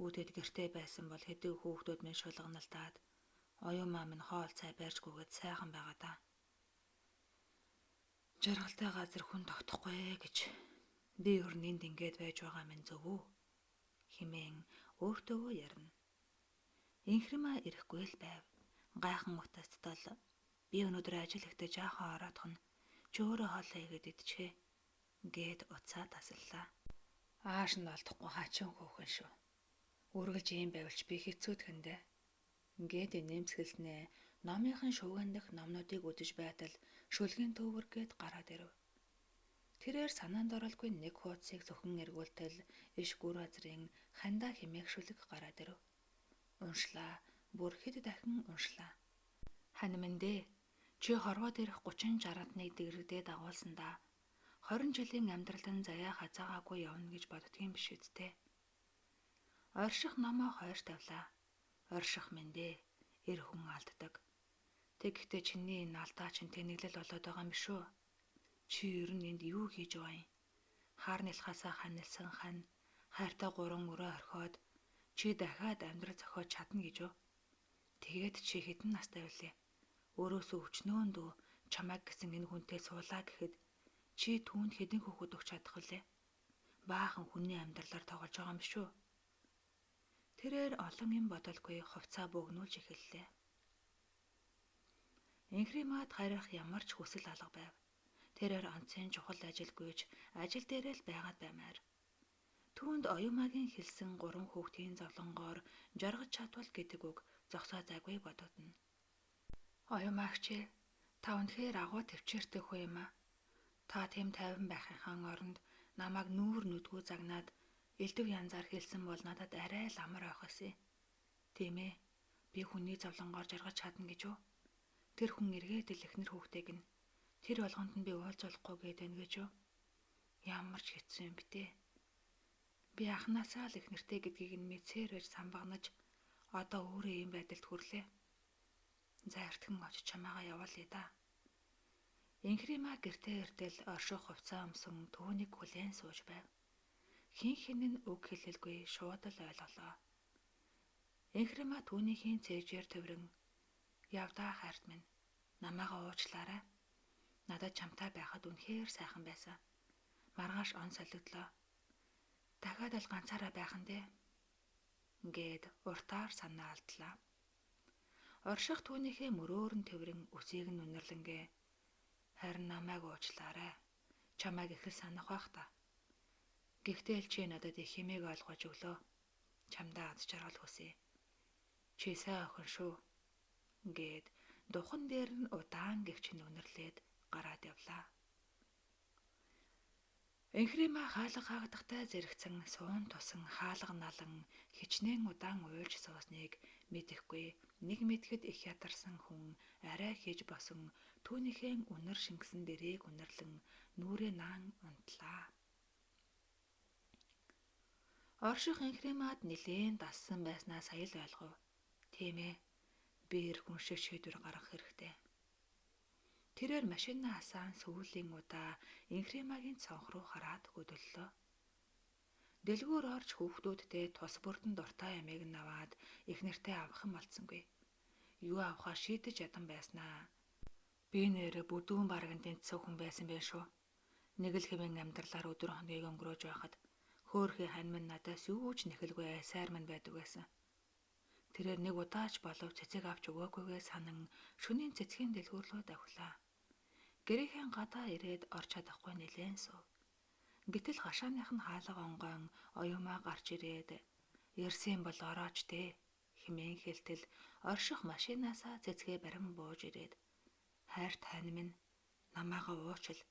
Үүдээд гэртээ байсан бол хэдий хүүхдүүд минь шулганалтаад оюумаа минь хоол цай барьжгүйгээд сайхан байгаа да. Жаргалтай газар хүн тогтохгүй гэж би ер нь энд ингээд байж байгаа минь зөв үү? Хэмээн өөртөө ярина. Инхрэмаа ирэхгүй л байв. Гайхан утастал би өнөөдөр ажил ихтэй жаахан ороодох нь чи өөрөө хоолоо игээд идчихээ гээд уцаа тасаллаа. Ааш нь олдохгүй хачин хөөхөн шүү. Үргэлж ийм байвалч би хэцүүдхэндээ. Ингээд нэмсгэлснээ номынхын шууган дэх номнуудыг үдэж байтал шүлгийн төвөр гээд гараад ирэв. Тэрээр санаанд оролгүй нэг хуудсыг зөвхөн эргүүлтэл иш гүр азрын хандаа хэмээх шүлэг гараад ирэв. Уншлаа, бүр хэд дахин уншлаа. Хань минь дээ, чи хорвоод ирэх 30-60-ны дэгрэгдээ дагуулсандаа 20 жилийн амьдрал нь заяа хазаагаагүй явна гэж боддгийн биш үсттэй. Орших номоо хойш тавлаа. Орших минь дээ, эр хүн алддаг. Тэгэхдээ чиний энэ алдаа чинь тэнэглэл болоод байгаа юм шүү. Чи ер нь энд юу хийж байгаа юм? Хаар нэлхасаа ханилсан хань, хайртай 3 өрөө орхиод чи дахиад амьдрал зохиож чадна гэж үү? Тэгээд чи хэдэн настай байлээ? Өөрөөсөө өчнөөн дөө чамайг гэсэн энэ хүнтэй суулаа гэхэд чи түүнд хэдэн хүүхэд өгч чадах вүлээ? Баахан хүний амьдралаар тоглож байгаа юм шүү. Тэрээр олон юм бодолгүй хувцаа бөгнүүлж эхэллээ. Инхрэмаад харих ямар ч хүсэл алга байв. Тэрээр онцын чухал ажилгүйж ажил дээрээ л байгаад баймаар. Түүнд оюумаагийн хэлсэн 3 хүүхдийн зовлонгоор жаргаж чадвал гэдэг үг зогсоо зайгүй бодогдно. Оюумаагч та үнэхээр агуу төвчээртэй хүү юм аа. Та тэм тайван байхын оронд намайг нүүр нүдгүй загнаад элдв янзаар хэлсэн бол надад арай л амар байх байсан. Тийм ээ. Би хүний зовлонгоор жаргаж чадна гэж үү? Тэр хүн эргээд л эхнэр хүүхдтэйг нь тэр болгонд нь би уулзуулахгүй гээд байна гэж үү? Ямар ч хэцүү юм битээ. Би анхнаасаа л эхнэртэй гэдгийг нь мэдсээр байж самбагнаж одоо өөрөө ийм байдалд хүрлээ. За эртхэн очиж чамайгаа явуулъя да. Инхрима гэртээ иртэл орших хувцас өмсөн түүнийг хүлээн сууж байв. Хин хин нь үг хэлэлгүй шууд л ойлголоо. Инхрима түүнийхээ цээжээр төврөн "Явдаа хайрт минь. Намайгаа уучлаарай. Надад чамтай байхад үнэхээр сайхан байсан. Маргааш он солигдлоо. Дахиад л ганцаараа байх нь дээ" гээд уртаар санаа алдлаа. Орших түүнийхээ мөрөөрн төврөн үсийг нь үнэрлэнгээ "Харин намайг уучлаарай. Чамайг их л санах байх та. Гэхдээ л чи надад их хэмээг ойлгож өглөө. Чамдаа аз жаргал хүсье. Чи сайн охин шүү" гээд духан дээр нь удаан гэгч нь үнэрлээд гараад явлаа. Инхрима хаалга хаагдахтай зэрэгцэн суун тусан хаалга налан хичнээн удаан уйлж суусныг мэдэхгүй нэг мэдэхэд их ядарсан хүн арай хийж босон түүнийхээ үнэр шингэсэн дэрийг үнэрлэн нүрээ наан унтлаа. Орших Инхримад нилээн дассан байснаа сая л ойлгов. Тийм ээ. Би эр хүн шиг шийдвэр гаргах хэрэгтэй. Тэрээр машинаа хасаан сүүлийн удаа Инхримагийн цонх руу хараад хөдөллөө. Дэлгүүр орж хүүхдүүдтэй тус бүрдэн дуртай ямиг нь аваад их нэртэй авах юм болцсонгүй. Юу авахаа шийдэж ядан байснаа. Би нэрэ бүдүүн барган тэнцсэн хүн байсан байх шүү. Нэг л хэвэн амьдралаар өдөр хоногийг өнгөрөөж байхад хөөхий хань минь надаас юу ч нэхэлгүй айсаар минь байдаг байсан. Тэрээр нэг удаач болов цэцэг авч өгөөгүйгээ санан шөнийн цэцгийн дэлгүүр рүү давхлаа. Гэрийнхэн гадаа ирээд орч чадахгүй нэлээд суув. Гэтэл хашааных нь хаалга онгойн оюумаа гарч ирээд "Ирсэн бол орооч дээ" хэмээн хэлтэл орших машинаасаа цэцгээ барин бууж ирээд "Хайрт хань минь, намайгаа уучил.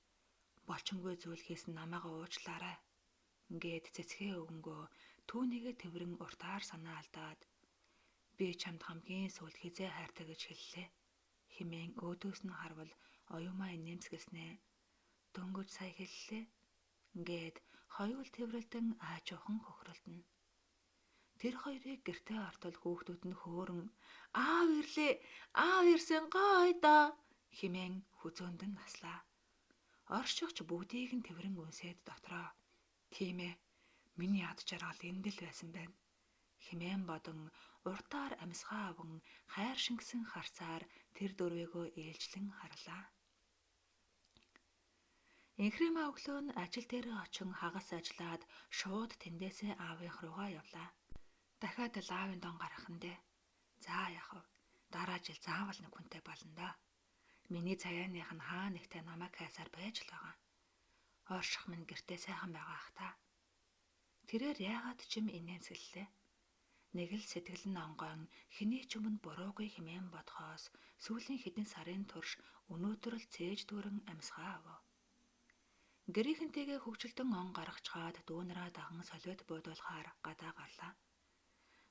Болчингүй зүйл хийсэн намайгаа уучлаарай" гээд цэцгээ өвгөнгөө түүнийгээ тэврэн уртаар санаа алдаад "Би чамд хамгийн сүүлд хизээ хайртай гэж хэллээ" хэмээн өөдөөс нь харвал оюумаа инээмсэглэснээ. "Дөнгөж сая хэллээ" гээд хоёул тэврэлдэн аажуухан хөхрөлдөнө. Тэр хоёрыг гэртээ ортол хүүхдүүд нь хөөрөн "Аав ирлээ! Аав ирсэн гой доо" хэмээн хүзөөндөн наслаа. Оршигч бүгдийг нь тэврэн үнсээд дотроо "Тийм ээ, миний ад жаргал энд л байсан байна" хэмээн бодон уртаар амьсгаа аван хайр шингэсэн харцаар тэр дөрвийгөө ээлжлэн харлаа. Инхрима өглөө нь ажил дээрээ очин хагас ажиллаад шууд тэндээсээ аавынх руугаа явлаа. Дахиад л аавын дон гарах нь дээ. За яах вэ? Дараа жил заавал нэг хүнтэй болно да. Миний цаяаных нь хаа нэгтэй намайг хайсаар байж л байгаа. Орших минь гэртээ сайхан байгаа ах та. Тэрээр яагаад ч юм инээмсэглэлээ. Нэг л сэтгэл нь онгойн хэний ч өмнө буруугүй хэмээн бодхоос сүүлийн хэдэн сарын турш өнөөдөр л цээж дүүрэн амьсгаа авав. Гэрийнхэнтэйгээ хөвгчлөлтөн он гаргачгаад дүүнараа даган солиод буудуулахаар гадаа гарлаа.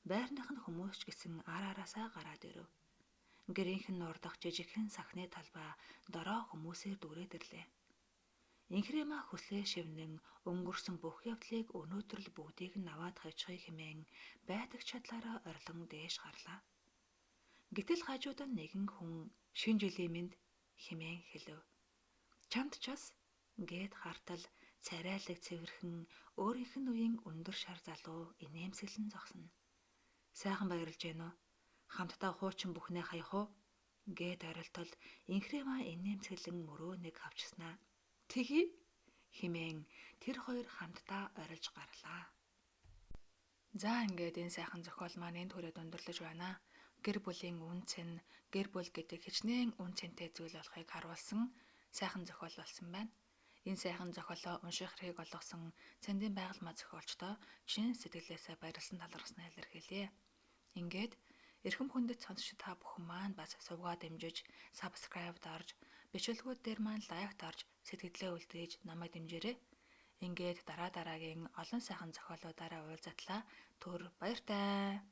Байрных нь хүмүүс ч гэсэн ар араасаа гараад ирэв. Гэрийнх нь урдах жижигхэн сахны талбай дороо хүмүүсээр дүрээд ирлээ. Инхрима хүслээ шивнэн өнгөрсөн бүх явдлыг өнөөдөр л бүгдийг нь аваад хавчихъя хэмээн байдаг чадлаараа орлон дээш гарлаа. Гэтэл хажууд нь нэгэн хүн "Шинэ жилийн мэнд" хэмээн хэлв. "Чамд ч бас" гээд хартал царайлаг цэвэрхэн өөрийнх нь үеийн өндөр шар залуу инээмсэглэн зогсоно. "Сайхан баярлж гэнэ үү? Хамтдаа хуучин бүхнээ хаях уу?" гээд орилтол Инхрима инээмсэглэн мөрөөнийг хавчснаа. "Тэгье" хэмээн тэр хоёр хамтдаа орилж гарлаа. За ингээд энэ сайхан зохиол маань энд хүрээд өндөрлөж байна. Гэр бүлийн үн цэн, гэр бүл гэдэг хичнээн үн цэнтэй зүйл болохыг харуулсан сайхан зохиол болсон байна. Энэ сайхан зохиолоо унших хэрэг олгосон Цэндийн байгальмаа зохиолчдоо чин сэтгэлээсээ баярлсан талархснаа илэрхийлье. Ингээд эрхэм хүндэт сонсогч та бүхэн маань бас сувгаа дэмжиж, subscribe дарж, бичлэгүүд дээр маань лайк дарж сэтгэлдээ үлдээж намайг дэмжээрэй. Ингээд дараагийн олон сайхан зохиолуудаараа уулзатлаа. Түр баяртай.